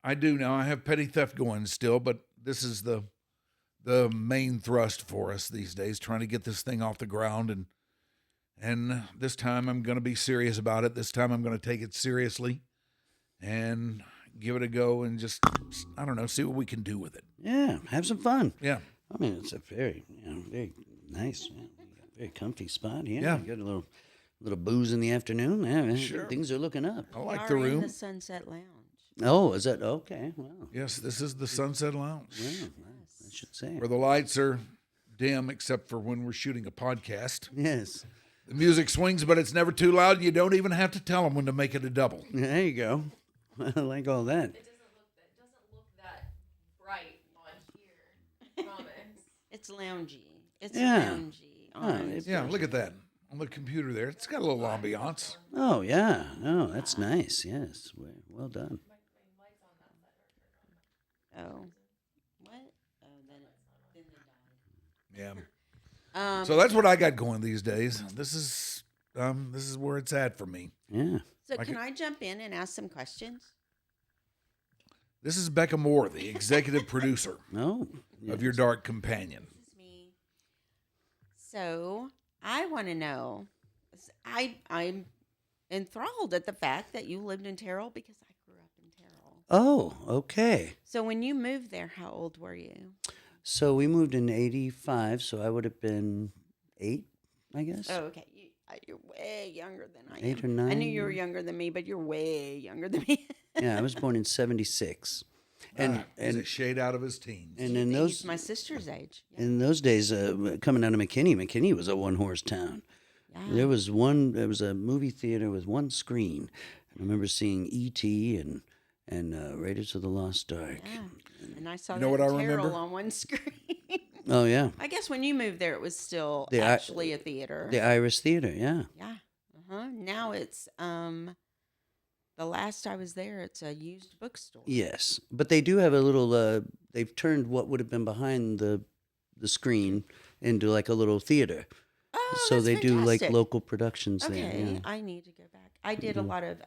I do now. I have petty theft going still, but this is the main thrust for us these days, trying to get this thing off the ground. And this time I'm going to be serious about it. This time I'm going to take it seriously and give it a go and just, I don't know, see what we can do with it. Yeah, have some fun. Yeah. I mean, it's a very nice, very comfy spot here. Yeah. You got a little booze in the afternoon. Yeah, man, Sure. Things are looking up. I like We the are in room. the Sunset Lounge. Oh, is that okay? Wow. Yes, this is the Sunset Lounge, Yeah, I should say. where the lights are dim except for when we're shooting a podcast. Yes. The music swings, but it's never too loud. You don't even have to tell them when to make it a double. There you go. I like all that. It doesn't look that bright on here. Promise. It's loungy. It's Yeah. loungy. it's- Yeah, look at that. On the computer there. It's got a little ambiance. Oh, yeah. No, that's nice. Yes. Well done. Oh. What? Oh, then they died. Yeah. So that's what I got going these days. This is where it's at for me. Yeah. So Like can it- I jump in and ask some questions? This is Becca Moore, the executive producer Oh. of Your Dark Companion. This is me. So I want to know. I'm enthralled at the fact that you lived in Terrell because I grew up in Terrell. Oh, okay. So when you moved there, how old were you? So we moved in '85, so I would have been 8, I guess. Oh, okay. You're way younger than I am. 8 or I knew 9. you were younger than me, but you're way younger than me. Yeah, I was born in '76. And He's a shade out of his teens. and in He's those my sister's age. Yeah. in those days, coming out of McKinney was a one-horse town. Yeah. There was a movie theater with one screen. I remember seeing E.T. and Raiders of the Lost Ark. Yeah. And I saw You know that what I Terrell remember? on one screen. Oh yeah, I guess when you moved there, it was still The actually a theater. the Iris Theater. Yeah. Yeah. Now it's the last I was there, it's a used bookstore. Yes, but they do have a little. They've turned what would have been behind the screen into like a little theater. Oh, So that's they do like fantastic. local productions there. Okay, Yeah. Mm-hmm. I need to go back. I did a lot of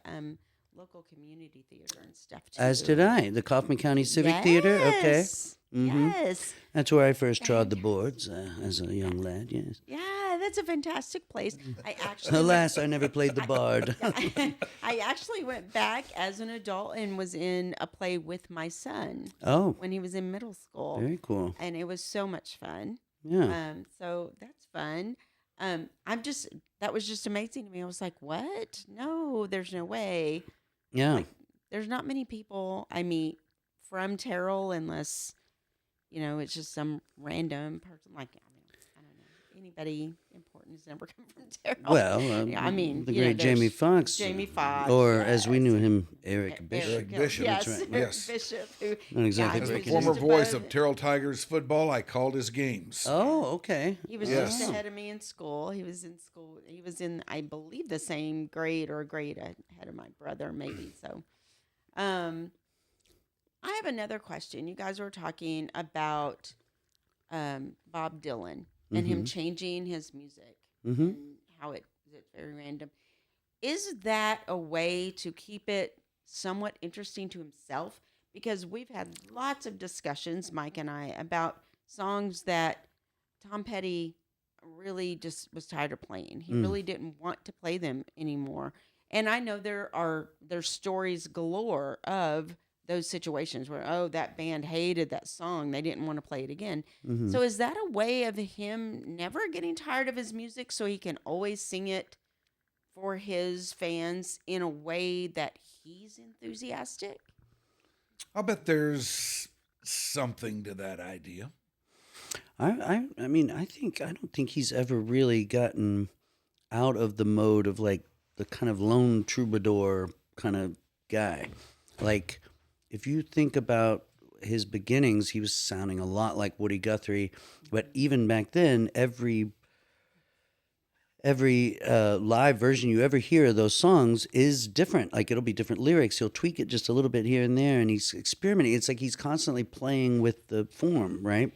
local community theater and stuff too. As did I. The Kaufman County Civic Theater. Okay. Yes. Mhm. Yes. That's where I first trod the boards as a young lad. Yes. Yeah, that's a fantastic place. I actually Alas, I never played the bard. I actually went back as an adult and was in a play with my son Oh, when he was in middle school. very cool. And it was so much fun. Yeah. So that's fun. That was just amazing to me. I was like, what? No, there's no way. Yeah. There's not many people I meet from Terrell unless, it's just some random person. Like, I don't know. Anybody important has never come from Terrell. Well, Yeah, I mean, the you know, great Jamie there's Foxx. Jamie Foxx, Or as we yes. knew him, Eric Bishop. Eric Bishop, Yes, that's right, Eric yes. Bishop. Who, Not exactly As the breaking former news. voice of Terrell Tigers football, I called his games. Oh, okay. He was Yes. just ahead of me in school. He was in school. He was in, I believe, the same grade or a grade ahead of my brother, maybe. So, I have another question. You guys were talking about Bob Dylan and him changing his music and how it's very random. Is that a way to keep it somewhat interesting to himself? Because we've had lots of discussions, Mike and I, about songs that Tom Petty really just was tired of playing. He really didn't want to play them anymore. And I know there's stories galore of those situations where, oh, that band hated that song, they didn't want to play it again. Mhm. So is that a way of him never getting tired of his music so he can always sing it for his fans in a way that he's enthusiastic? I'll bet there's something to that idea. I mean, I don't think he's ever really gotten out of the mode of like the kind of lone troubadour kind of guy. Like, if you think about his beginnings, he was sounding a lot like Woody Guthrie, but even back then, every live version you ever hear of those songs is different. Like, it'll be different lyrics. He'll tweak it just a little bit here and there, and he's experimenting. It's like he's constantly playing with the form, right?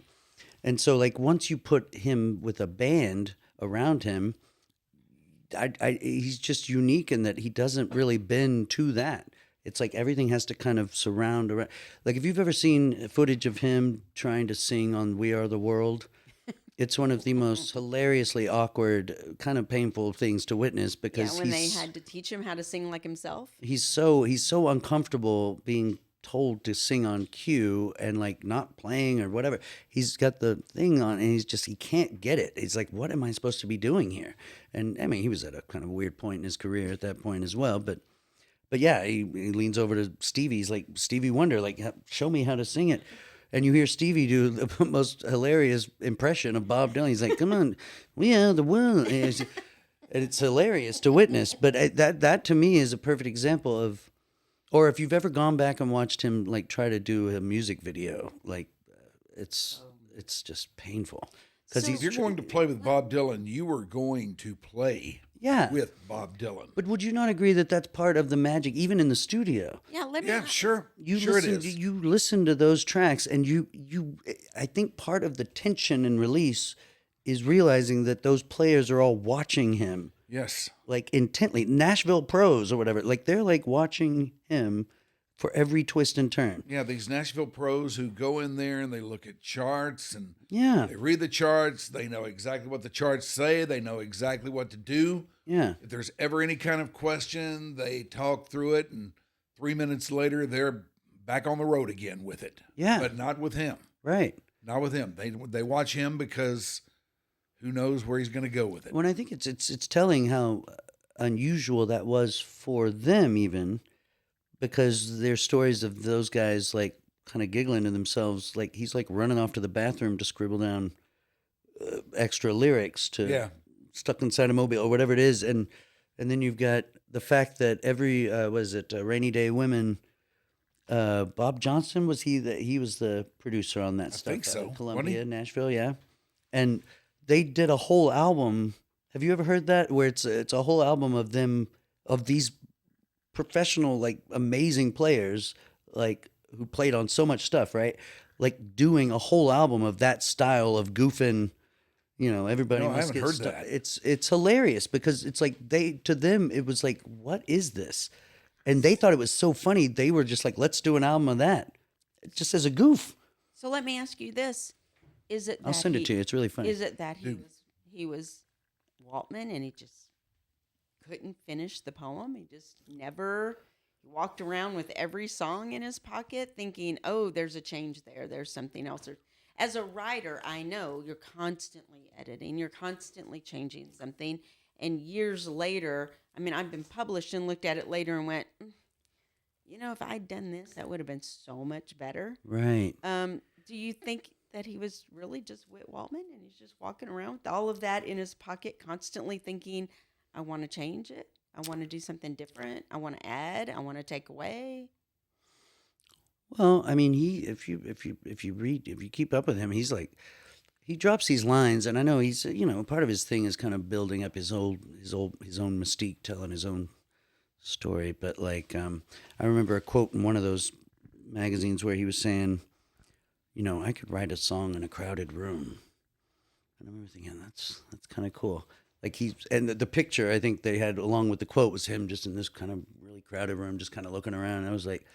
And so, like, once you put him with a band around him, he's just unique in that he doesn't really bend to that. It's like everything has to kind of surround around. Like, if you've ever seen footage of him trying to sing on We Are the World, it's one of the most hilariously awkward, kind of painful things to witness because when they had to teach him how to sing like himself. he's so uncomfortable being told to sing on cue and like not playing or whatever. He's got the thing on and he can't get it. He's like, what am I supposed to be doing here? And I mean, he was at a kind of weird point in his career at that point as well, but yeah, he leans over to Stevie. He's like, Stevie Wonder, like, show me how to sing it. And you hear Stevie do the most hilarious impression of Bob Dylan. He's like, come on, we are the world. And it's hilarious to witness. But that to me is a perfect example of, or if you've ever gone back and watched him like try to do a music video, like it's just painful. Because So- If you're going to play with Bob Dylan, you were going to play yeah. with Bob Dylan. But would you not agree that that's part of the magic, even in the studio? Yeah, let me. Yeah, sure. You sure listen, it is. You listen to those tracks, and you. I think part of the tension and release is realizing that those players are all watching him, Yes. like intently. Nashville pros or whatever, like they're like watching him for every twist and turn. Yeah, these Nashville pros who go in there and they look at charts and Yeah, they read the charts. They know exactly what the charts say. They know exactly what to do. yeah, If there's ever any kind of question, they talk through it, and 3 minutes later, they're back on the road again with it. Yeah. But not with him. right. Not with him. They watch him because who knows where he's going to go with it. When I think it's telling how unusual that was for them, even because there's stories of those guys like kind of giggling to themselves, like he's like running off to the bathroom to scribble down extra lyrics to Yeah. Stuck Inside a Mobile or whatever it is, and then you've got the fact that every Rainy Day Women. Bob Johnson was he was the producer on that stuff think so. out of Wasn't Columbia, he? Nashville, yeah, and they did a whole album. Have you ever heard that? Where it's a whole album of them, of these professional, like amazing players, like who played on so much stuff, right? Like doing a whole album of that style of goofing. You know, everybody No, I must haven't get heard stuff. that. It's hilarious because it's like to them it was like, what is this? And they thought it was so funny. They were just like, let's do an album of that, just as a goof. So let me ask you this: Is it? I'll that send it to you. It's really funny. Is it that Dude. he was Waltman and he just couldn't finish the poem? He just never walked around with every song in his pocket, thinking, "Oh, there's a change there. There's something else." As a writer, I know you're constantly editing. You're constantly changing something. And years later, I mean, I've been published and looked at it later and went, you know, if I'd done this, that would have been so much better. Right. Do you think that he was really just Whit Waltman and he's just walking around with all of that in his pocket, constantly thinking, I want to change it. I want to do something different. I want to add. I want to take away. Well, I mean, if you keep up with him, he's like, he drops these lines, and I know he's, you know, part of his thing is kind of building up his own mystique, telling his own story. But like, I remember a quote in one of those magazines where he was saying, you know, I could write a song in a crowded room, and I remember thinking that's kind of cool. Like and the picture I think they had along with the quote was him just in this kind of really crowded room, just kind of looking around. And I was like,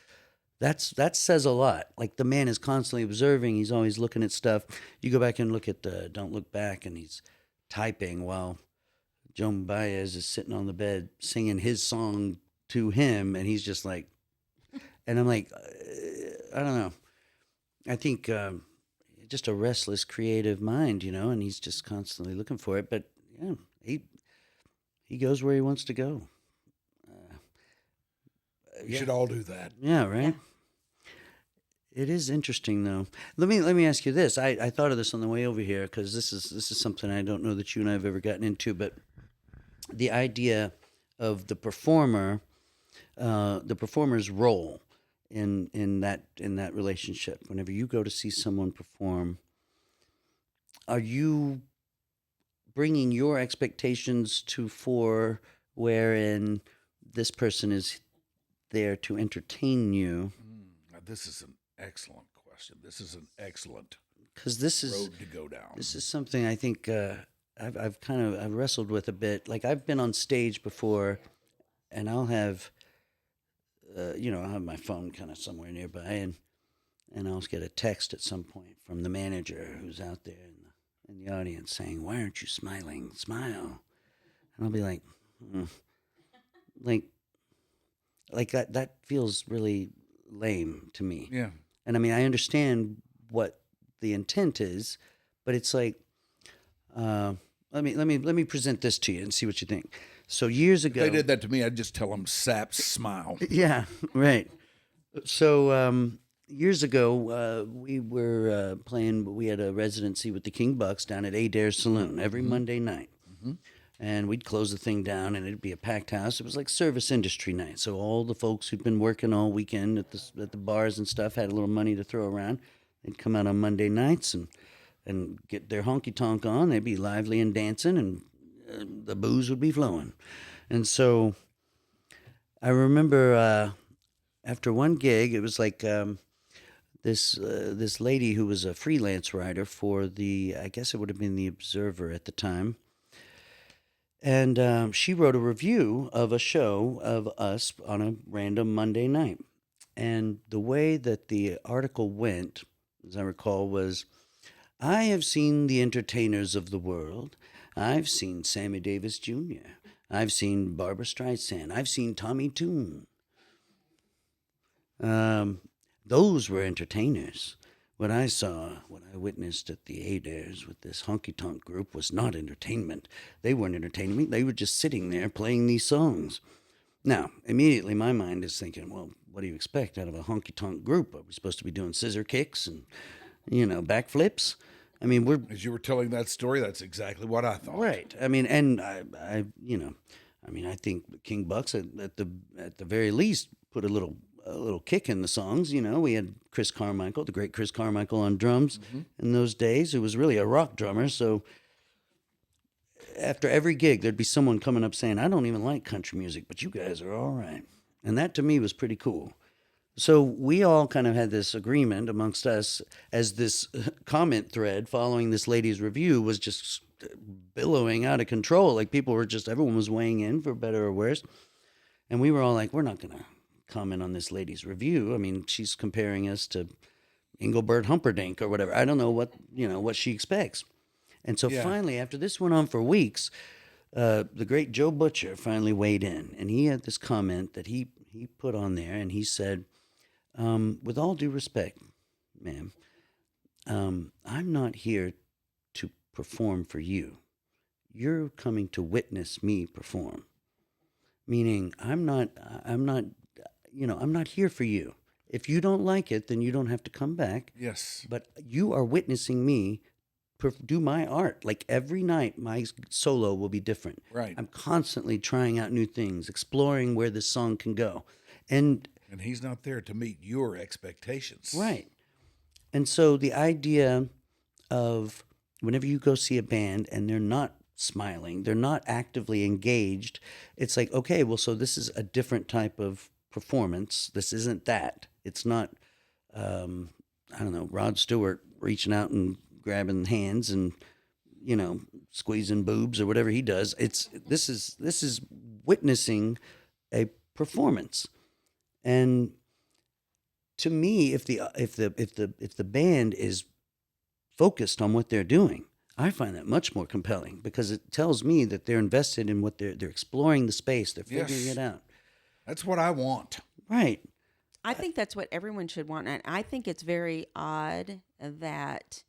that says a lot. Like the man is constantly observing. He's always looking at stuff. You go back and look at Don't Look Back, and he's typing while Joan Baez is sitting on the bed singing his song to him, and he's just like, and I'm like, I don't know. I think just a restless, creative mind, and he's just constantly looking for it. But yeah, he goes where he wants to go. We should all do that. Yeah, right. Yeah. It is interesting, though. Let me ask you this. I thought of this on the way over here because this is something I don't know that you and I have ever gotten into, but the idea of the performer's role in that relationship. Whenever you go to see someone perform, are you bringing your expectations to fore, wherein this person is there to entertain you? Now, this is an excellent question. This is an excellent Because this road to go down. This is something I think I've wrestled with a bit. Like I've been on stage before, and I'll have I'll have my phone kind of somewhere nearby, and I'll get a text at some point from the manager who's out there in the audience saying, "Why aren't you smiling? Smile." And I'll be like, like that feels really lame to me. Yeah. And I mean, I understand what the intent is, but it's like, let me present this to you and see what you think. So years ago, If they did that to me, I'd just tell them, "Sap, smile." yeah, right. So years ago, we were playing. We had a residency with the King Bucks down at Adair Saloon every Monday night, and we'd close the thing down, and it'd be a packed house. It was like service industry night, so all the folks who'd been working all weekend at the bars and stuff had a little money to throw around. They'd come out on Monday nights and get their honky tonk on. They'd be lively and dancing, and the booze would be flowing. And so I remember after one gig, it was like this lady who was a freelance writer for I guess it would have been the Observer at the time. And she wrote a review of a show of us on a random Monday night. And the way that the article went, as I recall, was, "I have seen the entertainers of the world. I've seen Sammy Davis Jr. I've seen Barbra Streisand. I've seen Tommy Tune. Those were entertainers. What I saw, what I witnessed at the Adairs with this honky-tonk group was not entertainment. They weren't entertaining me. They were just sitting there playing these songs." Now, immediately my mind is thinking, well, what do you expect out of a honky-tonk group? Are we supposed to be doing scissor kicks and, backflips? I mean, As you were telling that story, that's exactly what I thought. right. I mean, and I think King Bucks at the very least put a little kick in the songs. We had Chris Carmichael, the great Chris Carmichael, on drums in those days, who was really a rock drummer. So after every gig, there'd be someone coming up saying, "I don't even like country music, but you guys are all right." And that to me was pretty cool. So we all kind of had this agreement amongst us, as this comment thread following this lady's review was just billowing out of control. Like everyone was weighing in for better or worse. And we were all like, we're not going to comment on this lady's review. I mean, she's comparing us to Engelbert Humperdinck or whatever. I don't know what she expects. And so finally, after this went on for weeks, the great Joe Butcher finally weighed in, and he had this comment that he put on there, and he said, "With all due respect, ma'am, I'm not here to perform for you. You're coming to witness me perform. Meaning, I'm not here for you. If you don't like it, then you don't have to come back. Yes. But you are witnessing me do my art. Like every night, my solo will be different. Right. I'm constantly trying out new things, exploring where this song can go. And he's not there to meet your expectations. right. And so the idea of whenever you go see a band and they're not smiling, they're not actively engaged, it's like, okay, well, so this is a different type of performance. This isn't that. It's not, Rod Stewart reaching out and grabbing hands and, squeezing boobs or whatever he does. This is witnessing a performance. And to me, if the band is focused on what they're doing, I find that much more compelling because it tells me that they're invested in what they're exploring the space, they're figuring it out. That's what I want. Right. I think that's what everyone should want. And I think it's very odd that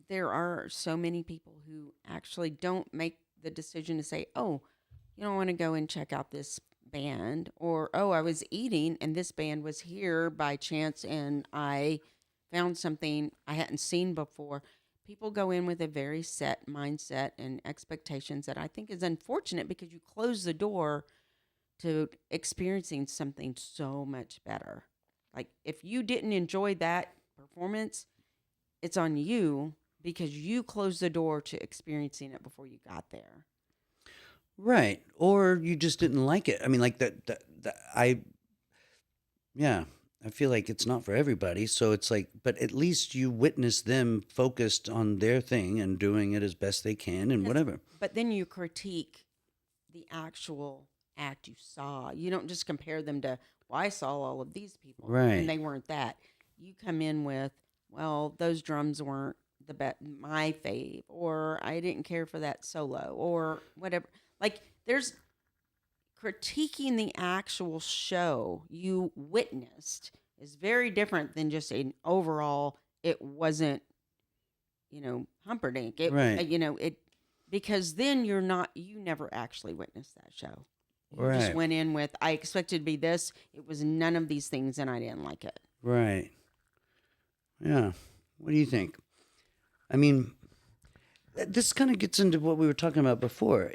there are so many people who actually don't make the decision to say, oh, you don't want to go and check out this band, or, oh, I was eating and this band was here by chance and I found something I hadn't seen before. People go in with a very set mindset and expectations that I think is unfortunate, because you close the door to experiencing something so much better. Like, if you didn't enjoy that performance, it's on you, because you closed the door to experiencing it before you got there. Right. Or you just didn't like it. I mean, like I feel like it's not for everybody. So it's like, but at least you witness them focused on their thing and doing it as best they can and whatever. But then you critique the actual act you saw. You don't just compare them to, well, I saw all of these people, right, and they weren't that. You come in with, well, those drums weren't my fave, or I didn't care for that solo, or whatever. Like, there's critiquing the actual show you witnessed is very different than just an overall, it wasn't, Humperdinck. Right. Because then you never actually witnessed that show. You Right. just went in with, I expected to be this. It was none of these things, and I didn't like it. Right. Yeah. What do you think? I mean, this kind of gets into what we were talking about before.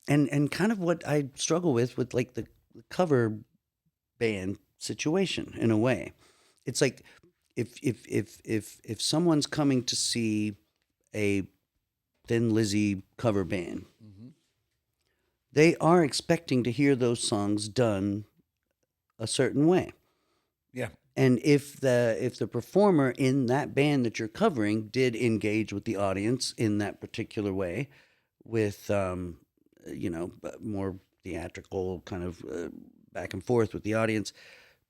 And kind of what I struggle with like the cover band situation in a way. It's like if someone's coming to see a Thin Lizzy cover band, they are expecting to hear those songs done a certain way. Yeah. And if the performer in that band that you're covering did engage with the audience in that particular way, with more theatrical kind of back and forth with the audience,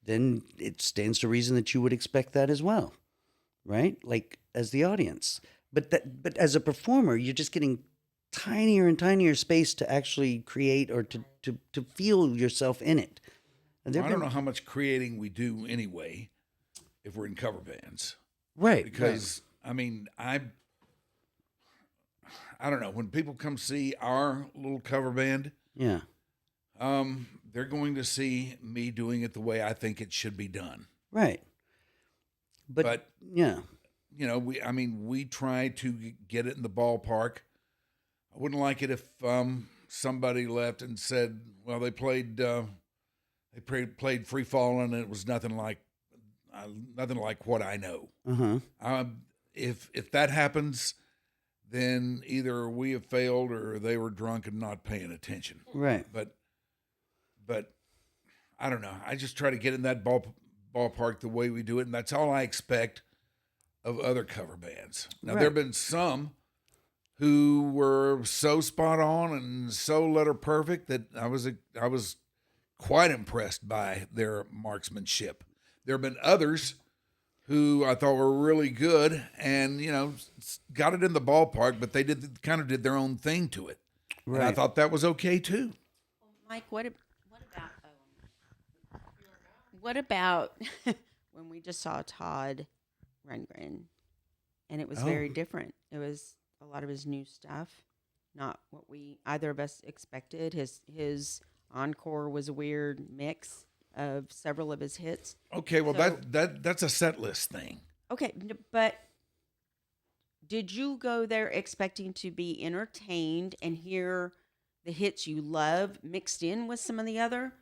then it stands to reason that you would expect that as well, right? Like, as the audience. But as a performer, you're just getting tinier and tinier space to actually create or to feel yourself in it. And I don't know how much creating we do anyway if we're in cover bands. Right. Because, I mean, I don't know. When people come see our little cover band, yeah, they're going to see me doing it the way I think it should be done. Right. But yeah. We try to get it in the ballpark. I wouldn't like it if somebody left and said, well, they played Free Fallin' and it was nothing like what I know. Uh-huh. If that happens, then either we have failed or they were drunk and not paying attention. Right. But I don't know. I just try to get in that ballpark the way we do it, and that's all I expect of other cover bands. Now, there have been some who were so spot on and so letter perfect that I was quite impressed by their marksmanship. There have been others who I thought were really good and, got it in the ballpark, but they did their own thing to it. Right. And I thought that was okay too. Mike, what about when we just saw Todd Rundgren, and it was very different. It was a lot of his new stuff, not what either of us expected. His encore was a weird mix of several of his hits. Okay, well, that's a set list thing. Okay, but did you go there expecting to be entertained and hear the hits you love mixed in with some of the other?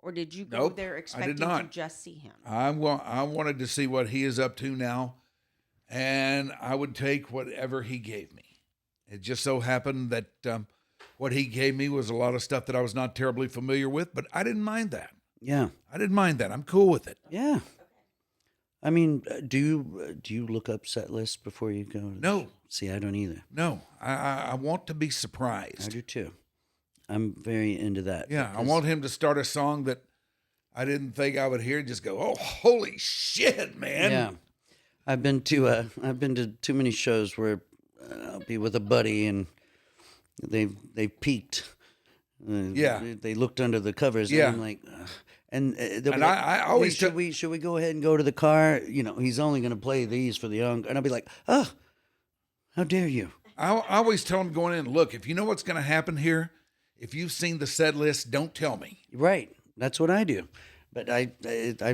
Or did you go there expecting to just see him? I wanted to see what he is up to now, and I would take whatever he gave me. It just so happened that what he gave me was a lot of stuff that I was not terribly familiar with, but I didn't mind that. Yeah. I didn't mind that. I'm cool with it. Yeah. I mean, do you look up set lists before you go? No. See, I don't either. No. I want to be surprised. I do too. I'm very into that. Yeah, I want him to start a song that I didn't think I would hear and just go, "Oh, holy shit, man!" Yeah, I've been to too many shows where I'll be with a buddy and they peeked. They looked under the covers. Yeah. And I'm like, ugh. And they'll be And like, I always hey, should we go ahead and go to the car? You know, he's only going to play these for the young. And I'll be like, oh, how dare you? I always tell them going in, look, if you know what's going to happen here, if you've seen the set list, don't tell me. Right. That's what I do. But I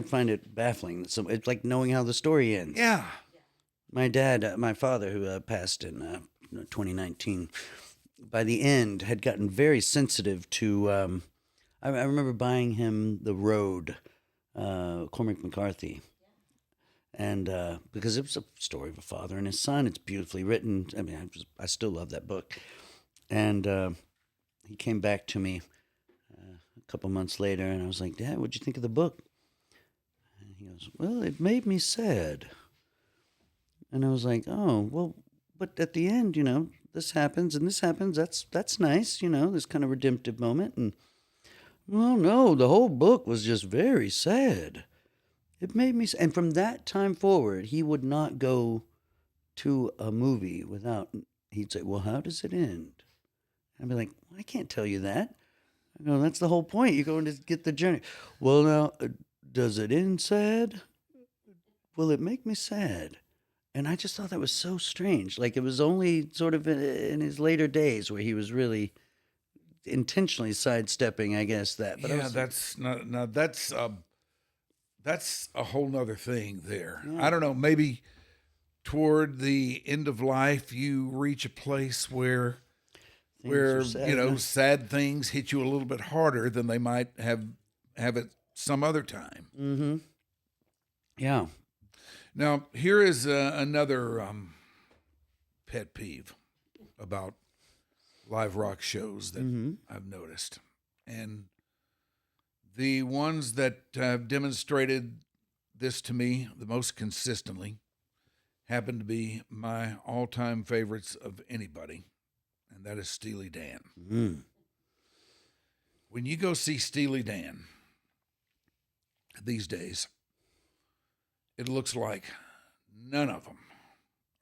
find it baffling. So it's like knowing how the story ends. Yeah. My dad, my father, who passed in 2019, by the end had gotten very sensitive to. I remember buying him The Road, Cormac McCarthy, and because it was a story of a father and his son. It's beautifully written. I mean, I still love that book. And he came back to me a couple months later, and I was like, Dad, what'd you think of the book? And he goes, well, it made me sad. And I was like, oh, well, but at the end, you know, this happens and this happens. That's nice, you know, this kind of redemptive moment. And, well, no, the whole book was just very sad. It made me, and from that time forward, he would not go to a movie without, he'd say, well, how does it end? I'd be like, I can't tell you that. I go, that's the whole point. You're going to get the journey. Well, now, does it end sad? Will it make me sad? And I just thought that was so strange. Like, it was only sort of in his later days where he was really intentionally sidestepping, I guess, that. But Yeah, that's not, now that's a whole nother thing there. Yeah. I don't know, maybe toward the end of life, you reach a place where are sad, you know, huh? sad things hit you a little bit harder than they might have it some other time. Mm-hmm. Yeah. Now, here is another pet peeve about live rock shows that I've noticed. And the ones that have demonstrated this to me the most consistently happen to be my all-time favorites of anybody, and that is Steely Dan. Mm. When you go see Steely Dan these days, it looks like none of them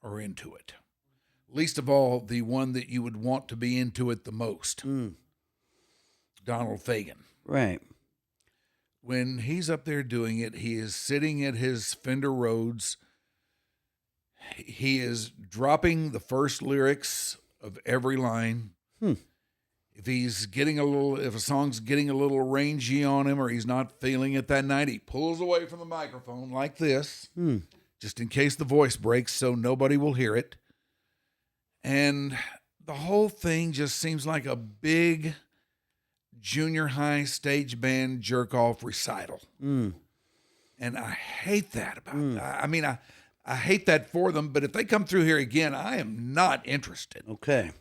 are into it. Least of all, the one that you would want to be into it the most, Donald Fagen. Right. When he's up there doing it, he is sitting at his Fender Rhodes. He is dropping the first lyrics of every line. If a song's getting a little rangy on him or he's not feeling it that night, he pulls away from the microphone like this, just in case the voice breaks so nobody will hear it. And the whole thing just seems like a big junior high stage band jerk-off recital. And I hate that about it. I mean, I hate that for them, but if they come through here again, I am not interested. Okay.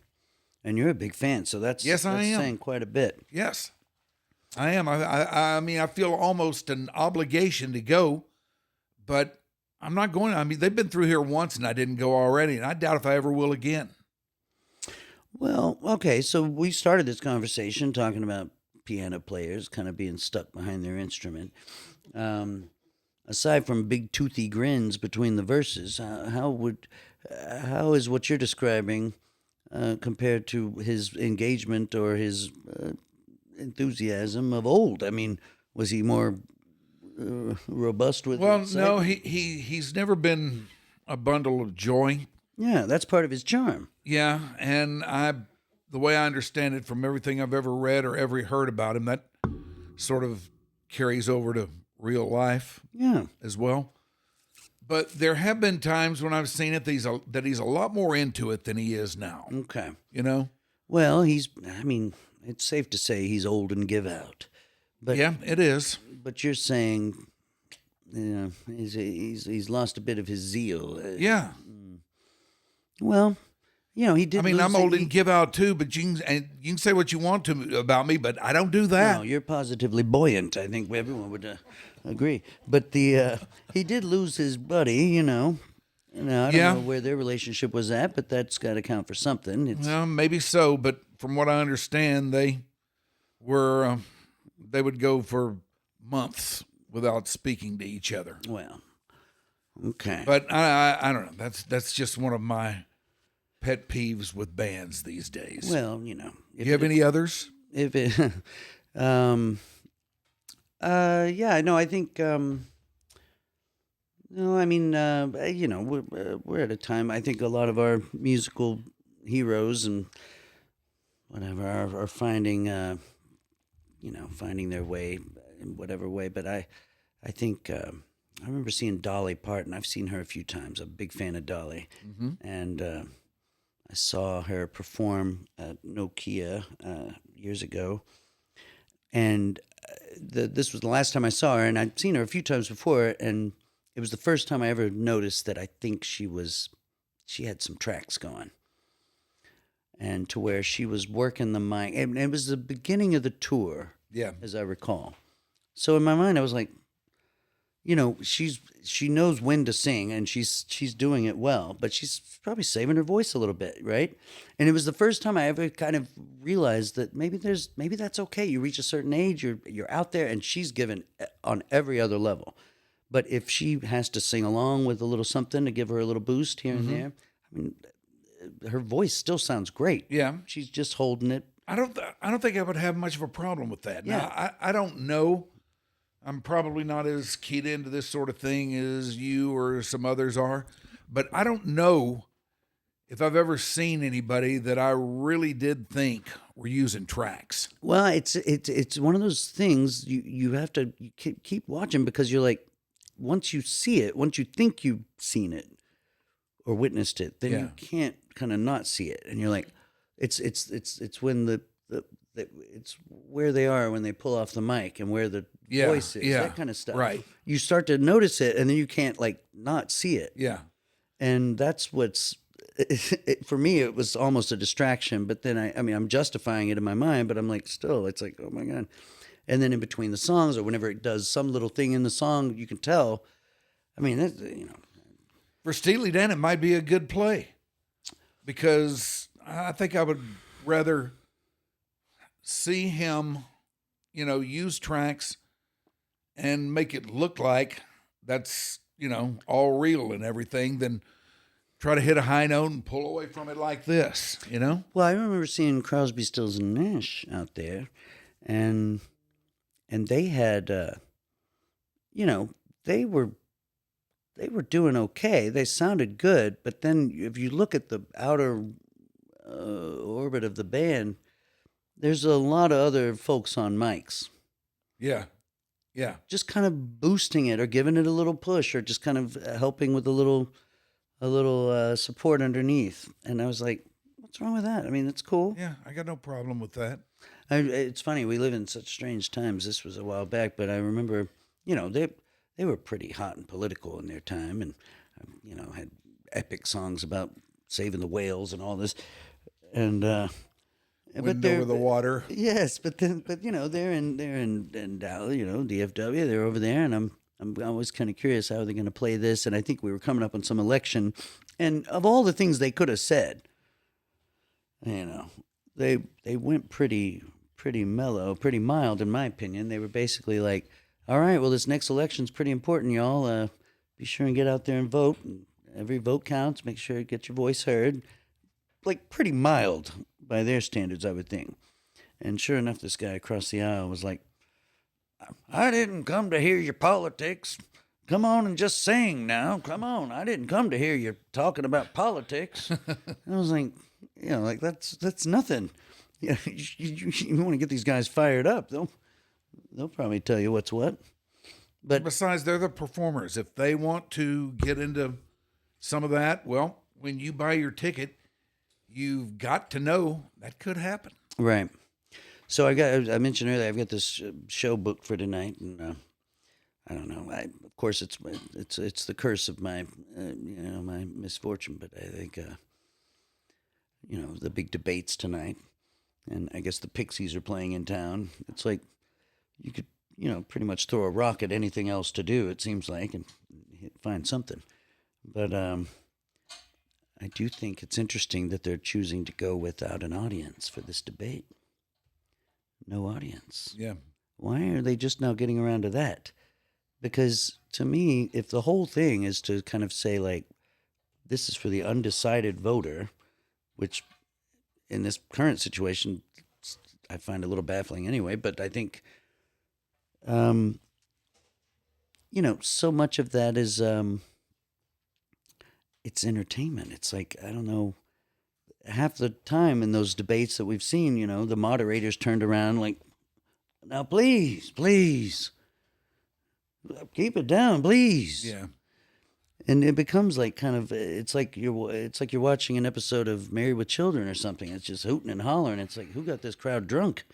And you're a big fan, so that's Yes, I am. saying quite a bit. Yes, I am. I mean, I feel almost an obligation to go, but I'm not going. I mean, they've been through here once, and I didn't go already, and I doubt if I ever will again. Well, okay, so we started this conversation talking about piano players kind of being stuck behind their instrument. Aside from big toothy grins between the verses, how is what you're describing compared to his engagement or his enthusiasm of old? I mean, was he more robust with? Well, no, he's never been a bundle of joy. Yeah, that's part of his charm. Yeah, and the way I understand it from everything I've ever read or ever heard about him, that sort of carries over to real life. Yeah, as well. But there have been times when I've seen it that he's a lot more into it than he is now. Okay. You know? Well, it's safe to say he's old and give out. But yeah, it is. But you're saying, you know, he's lost a bit of his zeal. Yeah. Well, you know, he did. I mean, I'm old and give out too, but you can say what you want to about me, but I don't do that. No, you're positively buoyant. I think everyone would agree. But he did lose his buddy. You know, I don't know where their relationship was at, but that's got to count for something. Well, maybe so, but from what I understand, they would go for months without speaking to each other. Well, okay. But I don't know. That's just one of my pet peeves with bands these days. Well, you know. Do you have any others? If it, Yeah, no, I think, no, I mean, you know, we're at a time, I think a lot of our musical heroes and whatever are finding, you know, finding their way in whatever way. But I think, I remember seeing Dolly Parton. I've seen her a few times. I'm a big fan of Dolly. And I saw her perform at Nokia years ago. And this was the last time I saw her, and I'd seen her a few times before, and it was the first time I ever noticed that I think she had some tracks going. And to where she was working the mic. And it was the beginning of the tour, as I recall. So in my mind, I was like, you know, she knows when to sing, and she's doing it well, but she's probably saving her voice a little bit, right? And it was the first time I ever kind of realized that maybe that's okay. You reach a certain age, you're out there, and she's given on every other level. But if she has to sing along with a little something to give her a little boost here and there, I mean, her voice still sounds great. Yeah, she's just holding it. I don't think I would have much of a problem with that. Yeah. Now, I don't know. I'm probably not as keyed into this sort of thing as you or some others are, but I don't know if I've ever seen anybody that I really did think were using tracks. Well, it's one of those things you have to keep watching, because you're like, once you see it, once you think you've seen it or witnessed it, then you can't kind of not see it, and you're like, it's when it's where they are when they pull off the mic and where the voice is, that kind of stuff. Right. You start to notice it, and then you can't like not see it. Yeah. And that's for me, it was almost a distraction. But then I mean, I'm justifying it in my mind, but I'm like, still, it's like, oh my God. And then in between the songs, or whenever it does some little thing in the song, you can tell. I mean, you know, For Steely Dan, it might be a good play, because I think I would rather see him, you know, use tracks and make it look like that's, you know, all real and everything than try to hit a high note and pull away from it like this, you know? Well, I remember seeing Crosby, Stills, and Nash out there, and they had, you know, they were doing okay. They sounded good, but then if you look at the outer orbit of the band, there's a lot of other folks on mics. Yeah. Yeah. Just kind of boosting it or giving it a little push or just kind of helping with a little support underneath. And I was like, what's wrong with that? I mean, it's cool. Yeah, I got no problem with that. It's funny. We live in such strange times. This was a while back, but I remember, you know, they were pretty hot and political in their time, and, you know, had epic songs about saving the whales and all this. And, Wind over the water. Yes, but you know, they're in Dallas, you know, DFW. They're over there, and I'm always kind of curious how they're going to play this. And I think we were coming up on some election, and of all the things they could have said, you know, they went pretty mellow, pretty mild, in my opinion. They were basically like, all right, well, this next election's pretty important, y'all. Be sure and get out there and vote. Every vote counts. Make sure you get your voice heard. Like, pretty mild by their standards, I would think. And sure enough, this guy across the aisle was like, I didn't come to hear your politics. Come on and just sing now. Come on. I didn't come to hear you talking about politics. I was like, you know, like, that's nothing. Yeah, you want to get these guys fired up, they'll probably tell you what's what. But besides, they're the performers. If they want to get into some of that, well, when you buy your ticket, you've got to know that could happen. Right. So I mentioned earlier, I've got this show booked for tonight, and I don't know. Of course, it's the curse of my you know, my misfortune. But I think you know, the big debates tonight, and I guess the Pixies are playing in town. It's like you could, you know, pretty much throw a rock at anything else to do, it seems like, and find something. But I do think it's interesting that they're choosing to go without an audience for this debate. No audience. Yeah. Why are they just now getting around to that? Because to me, if the whole thing is to kind of say, like, this is for the undecided voter, which in this current situation I find a little baffling anyway, but I think so much of that is it's entertainment. It's like, I don't know, half the time in those debates that we've seen, the moderators turned around like, now please, keep it down, please. Yeah. And it becomes like it's like you're watching an episode of Married with Children or something. It's just hooting and hollering. It's like, who got this crowd drunk?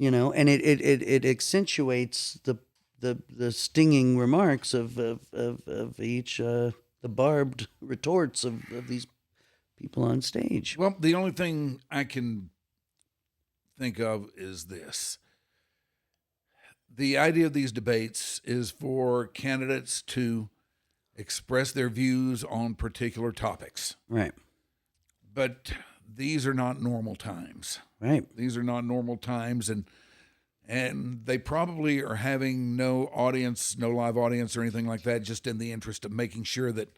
And it accentuates the stinging remarks of each the barbed retorts of these people on stage. Well, the only thing I can think of is this. The idea of these debates is for candidates to express their views on particular topics. Right. But these are not normal times. Right. These are not normal times, and they probably are having no audience, no live audience or anything like that, just in the interest of making sure that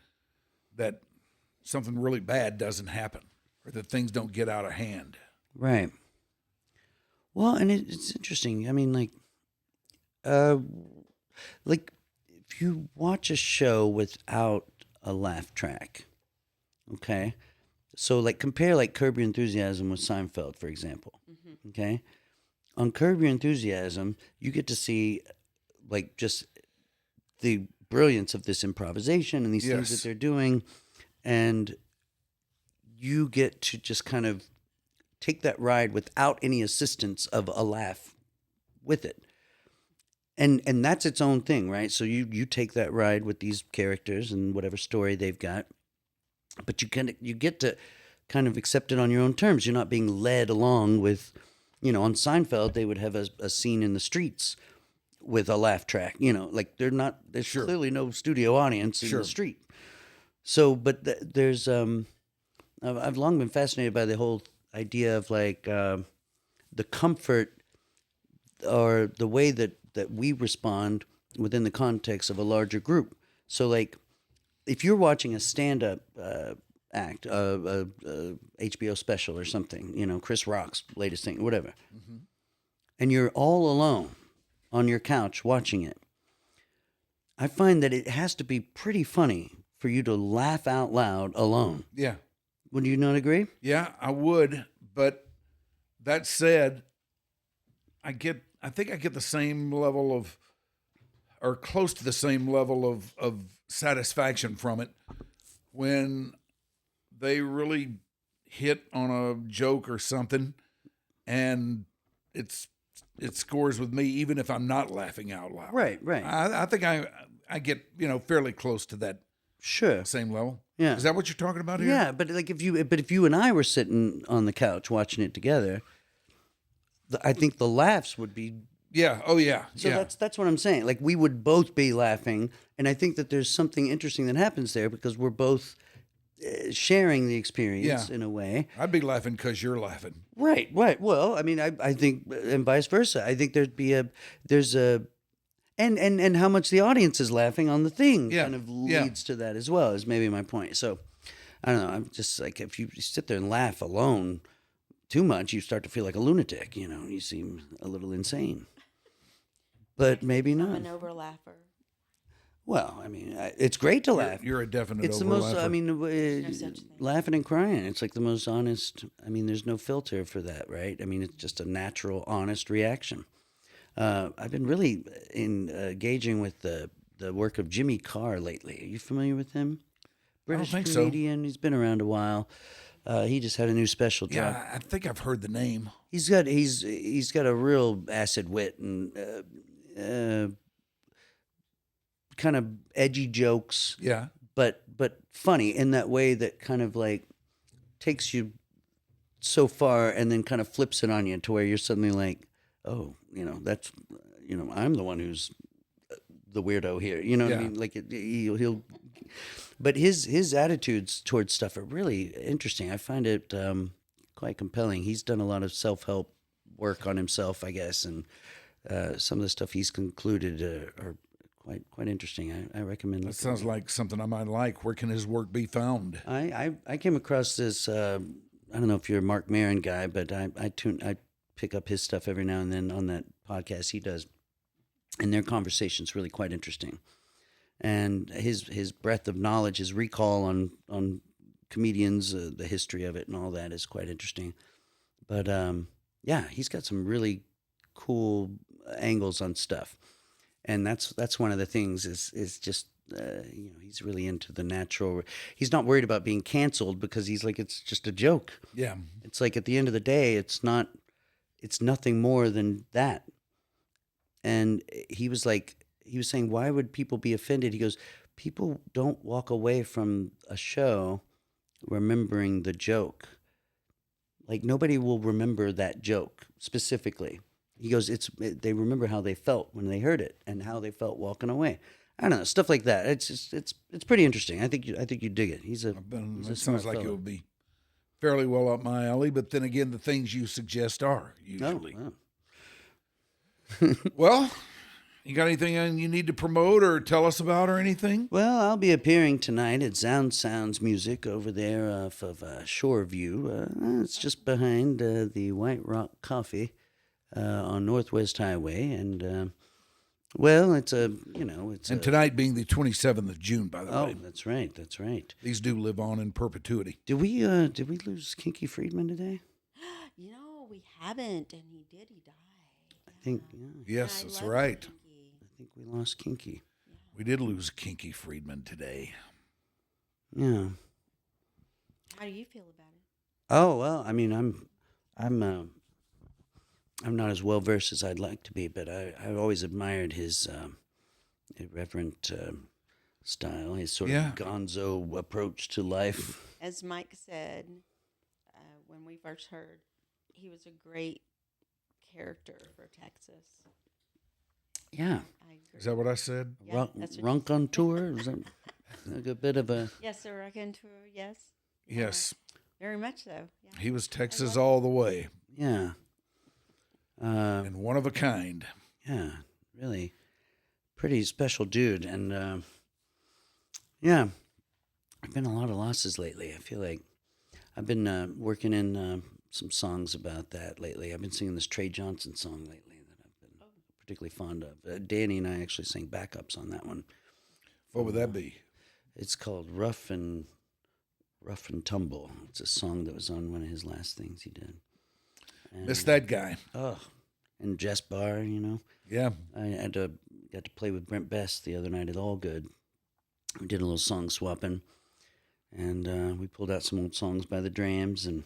something really bad doesn't happen or that things don't get out of hand. Right. Well, and it's interesting. I mean, like if you watch a show without a laugh track, okay? So like compare like Curb Your Enthusiasm with Seinfeld, for example. Mm-hmm. Okay? On Curb Your Enthusiasm, you get to see like just the brilliance of this improvisation and these things that they're doing, and you get to just kind of take that ride without any assistance of a laugh with it. And that's its own thing, right? So you take that ride with these characters and whatever story they've got, but you get to kind of accept it on your own terms. You're not being led along with, on Seinfeld they would have a scene in the streets with a laugh track. Like there's clearly no studio audience in the street. So, but there's I've long been fascinated by the whole idea of like the comfort or the way that we respond within the context of a larger group. So like if you're watching a stand-up act, a HBO special or something, Chris Rock's latest thing, whatever, and you're all alone on your couch watching it, I find that it has to be pretty funny for you to laugh out loud alone. Yeah. Would you not agree? Yeah, I would. But that said, I think I get the same level of, or close to the same level of satisfaction from it when they really hit on a joke or something, and it scores with me, even if I'm not laughing out loud. Right. I think I get fairly close to that. Sure. Same level. Yeah. Is that what you're talking about here? Yeah, but like if you and I were sitting on the couch watching it together, I think the laughs would be. Yeah. Oh yeah. So yeah. that's what I'm saying. Like we would both be laughing, and I think that there's something interesting that happens there because we're both sharing the experience in a way. I'd be laughing because you're laughing. Right. Well, I mean, I think, and vice versa. I think there's a. And how much the audience is laughing on the thing kind of leads to that as well, is maybe my point. So, I don't know. I'm just like, if you sit there and laugh alone too much, you start to feel like a lunatic. You seem a little insane. But maybe not. I'm an overlaugher. Well, I mean, it's great to laugh. You're a definite It's the most, I mean, laughing and crying. It's like the most honest. I mean, there's no filter for that, right? I mean, it's just a natural, honest reaction. I've been really engaging with the work of Jimmy Carr lately. Are you familiar with him? British comedian. So. He's been around a while. He just had a new special drop. Yeah, I think I've heard the name. He's got a real acid wit and kind of edgy jokes. Yeah, but funny in that way that kind of like takes you so far and then kind of flips it on you to where you're suddenly like, oh, that's, I'm the one who's the weirdo here. You know what I mean? Like he'll, but his attitudes towards stuff are really interesting. I find it quite compelling. He's done a lot of self-help work on himself, I guess, and some of the stuff he's concluded are quite interesting. I recommend. That sounds like something I might like. Where can his work be found? I came across this. I don't know if you're a Mark Maron guy, but I pick up his stuff every now and then on that podcast he does. and their conversation's really quite interesting. And his breadth of knowledge, his recall on comedians, the history of it and all that is quite interesting. But yeah, he's got some really cool angles on stuff. And that's one of the things is just, he's really into the natural. He's not worried about being canceled because he's like, it's just a joke. Yeah. It's like at the end of the day, it's nothing more than that. And he was saying, why would people be offended? He goes, people don't walk away from a show remembering the joke. Like nobody will remember that joke specifically. He goes, they remember how they felt when they heard it and how they felt walking away. I don't know, stuff like that. It's pretty interesting. I think you dig it. He's a sounds like it would be fairly well up my alley. But then again, the things you suggest are usually. Oh, wow. Well, you got anything you need to promote or tell us about or anything? Well, I'll be appearing tonight at Sounds Music over there off of Shoreview. It's just behind the White Rock Coffee on Northwest Highway, and well, it's and tonight being the 27th of June, by the way. Oh, that's right. These do live on in perpetuity. Did we lose Kinky Friedman today? We haven't, and he died. I think, yeah. Yes, that's right. Kinky. I think we lost Kinky. We did lose Kinky Friedman today. Yeah. How do you feel about it? Oh well, I mean, I'm not as well versed as I'd like to be, but I've always admired his irreverent style, his sort of gonzo approach to life. As Mike said when we first heard, he was a great character for Texas. Yeah. I agree. Is that what I said? Yeah, that's what Runk on tour? Is that like a bit of a... Yes, sir. I can tour. Yes. Yes. Very much so. Yeah. He was Texas all the way. Yeah. And one of a kind. Yeah, really pretty special dude. And yeah, I've been a lot of losses lately. I feel like I've been working in some songs about that lately. I've been singing this Trey Johnson song lately that I've been particularly fond of. Danny and I actually sang backups on that one. What would that be? It's called Rough and Tumble. It's a song that was on one of his last things he did. And, Miss that guy. Oh, and Jess Barr, Yeah. I got to play with Brent Best the other night at All Good. We did a little song swapping, and we pulled out some old songs by the Drams and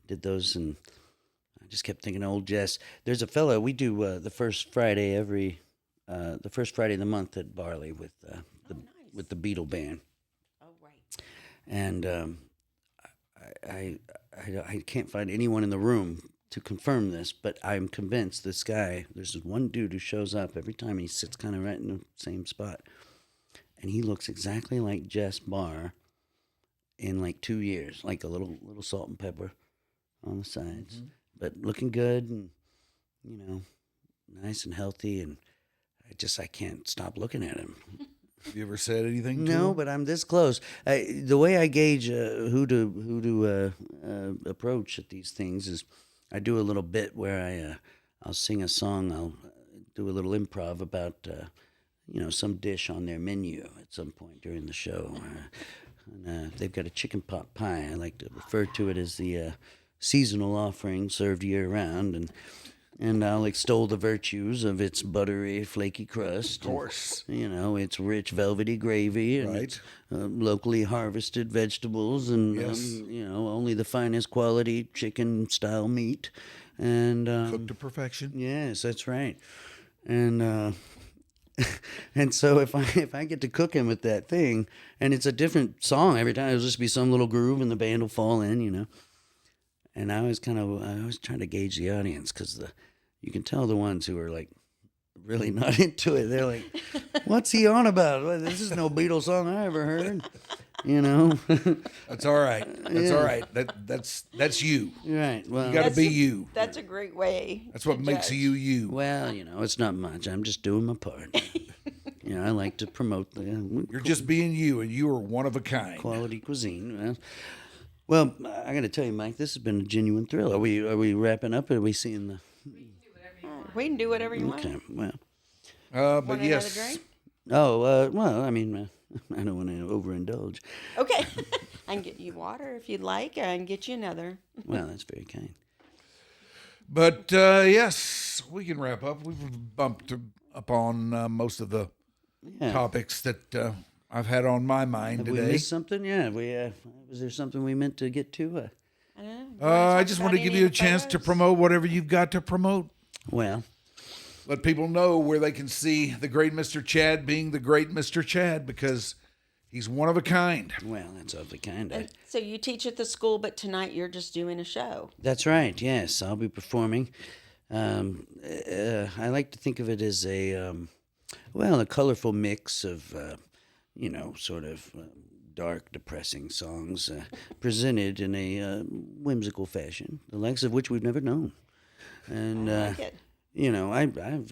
did those, and I just kept thinking of old Jess. There's a fella, we do the first Friday of the month at Barley with the Beatle Band. Oh, right. And I can't find anyone in the room to confirm this, but I'm convinced this guy, there's one dude who shows up every time, and he sits kind of right in the same spot. And he looks exactly like Jess Barr in like 2 years, like a little salt and pepper on the sides, but looking good and, nice and healthy. And I can't stop looking at him. Have you ever said anything to No, him? but I'm this close. The way I gauge who to approach at these things is I do a little bit where I'll sing a song. I'll do a little improv about some dish on their menu at some point during the show. And they've got a chicken pot pie. I like to refer to it as the seasonal offering served year round, and I'll extol the virtues of its buttery, flaky crust. Of course. And, its rich, velvety gravy. And Right. its, locally harvested vegetables. And, Yes. only the finest quality chicken-style meat. And Cooked to perfection. yes, that's right. And and so if I get to cooking with that thing, and it's a different song every time, it'll just be some little groove and the band will fall in, And I always try to gauge the audience, because you can tell the ones who are like really not into it. They're like, "What's he on about? Well, this is no Beatles song I ever heard." That's all right. That's all right. That's you. Right. Well, You got to be you. That's a great way. That's what to makes judge. you you. well, it's not much. I'm just doing my part. I like to promote the You're just being you, and you are one of a kind. quality cuisine. Well, I got to tell you, Mike, this has been a genuine thrill. Are we wrapping up? Or are we seeing the? We can do whatever you want. Okay. Well, But Want yes. another drink? Oh, well, I mean, I don't want to overindulge. Okay. I can get you water if you'd like. I can get you another. Well, that's very kind. But yes, we can wrap up. We've bumped upon most of the Yeah. topics that I've had on my mind Have today. we missed something? Yeah. Was there something we meant to get to? I don't know. You I wanna just talk want to about give any you a of the chance to photos? promote whatever you've got to promote. Well, Let people know where they can see the great Mr. Chad being the great Mr. Chad, because he's one of a kind. that's awfully kind. And so you teach at the school, but tonight you're just doing a show. That's right. Yes, I'll be performing. I like to think of it as a colorful mix of, sort of dark, depressing songs presented in a whimsical fashion, the likes of which we've never known. And I like it.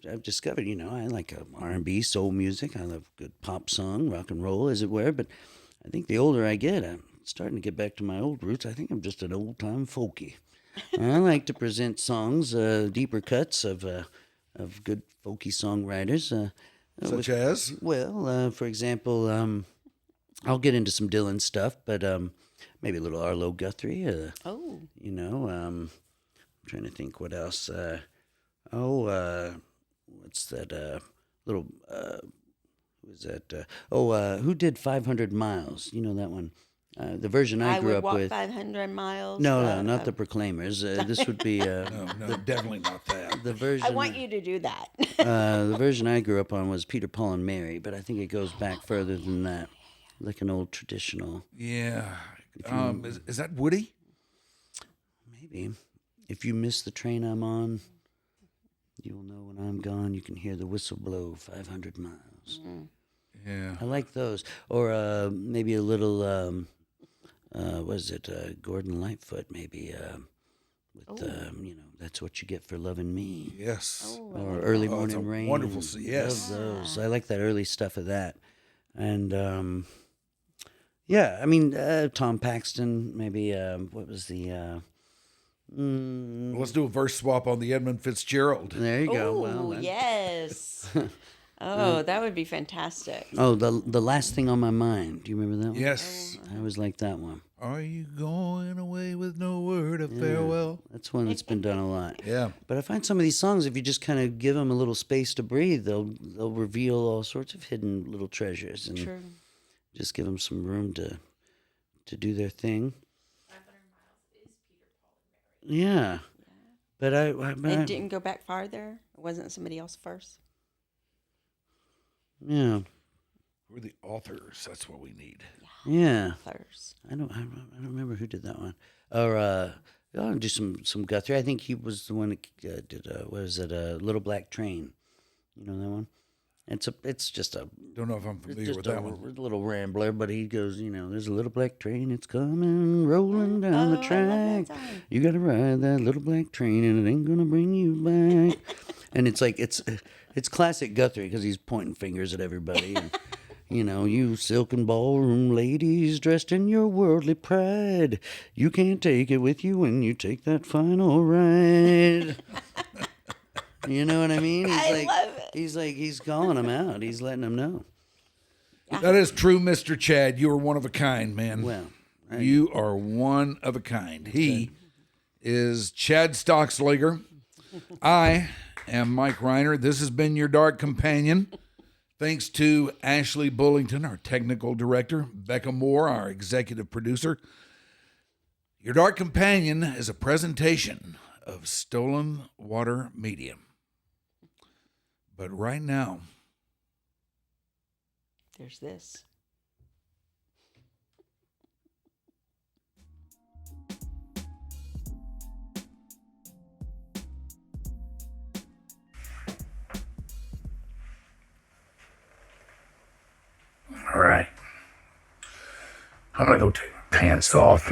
I've discovered, I like R&B, soul music. I love good pop song, rock and roll, as it were. But I think the older I get, I'm starting to get back to my old roots. I think I'm just an old-time folkie. I like to present songs, deeper cuts of good folky songwriters. Such as? Well, for example, I'll get into some Dylan stuff, but maybe a little Arlo Guthrie. I'm trying to think what else. What's that little? Who is that? Who did 500 Miles? You know that one. The version I grew would up walk with. 500 miles. No, not the Proclaimers. This would be No, definitely not that. the version. I want you to do that. The version I grew up on was Peter, Paul, and Mary, but I think it goes back further than that, like an old traditional. Yeah. Is that Woody? Maybe. If you miss the train I'm on, you'll know when I'm gone. You can hear the whistle blow 500 miles. Yeah. I like those. Or maybe a little, Gordon Lightfoot, maybe, with, That's What You Get for Loving Me. Yes. Or Early Oh, it's Morning a Rain. wonderful yes. Love those. I like that early stuff of that. And, Tom Paxton, maybe, what was the... Let's do a verse swap on the Edmund Fitzgerald. There you go. Oh, Well, yes. Oh, that would be fantastic. Oh, the Last Thing on My Mind. Do you remember that one? Yes. I always liked that one. Are you going away with no word of farewell? That's one that's been done a lot. Yeah. But I find some of these songs, if you just kind of give them a little space to breathe, they'll reveal all sorts of hidden little treasures, and True. just give them some room to do their thing. 500 miles is Peter, Paul, and Mary. Yeah. But It didn't go back farther? It wasn't somebody else first? yeah. We're the authors. That's what we need. Yeah. First. I don't remember who did that one. Or I'll do some Guthrie. I think he was the one that did Little Black Train. You know that one? It's just a Don't know if I'm familiar with that one. little rambler, but he goes, there's a little black train, it's coming, rolling down the I love track. that song. You gotta ride that little black train, and it ain't gonna bring you back. And it's like it's classic Guthrie because he's pointing fingers at everybody. And, you silken ballroom ladies dressed in your worldly pride, you can't take it with you when you take that final ride. You know what I mean? I love it. He's calling them out. He's letting them know. That is true, Mr. Chad. You are one of a kind, man. Well, You are one of a kind. He is Chad Stockslager. I am Mike Rhyner. This has been your Dark Companion. Thanks to Ashley Bullington, our technical director, Becca Moore, our executive producer. Your Dark Companion is a presentation of Stolen Water Media. But right now, There's this. All right. I'm gonna go take my pants off.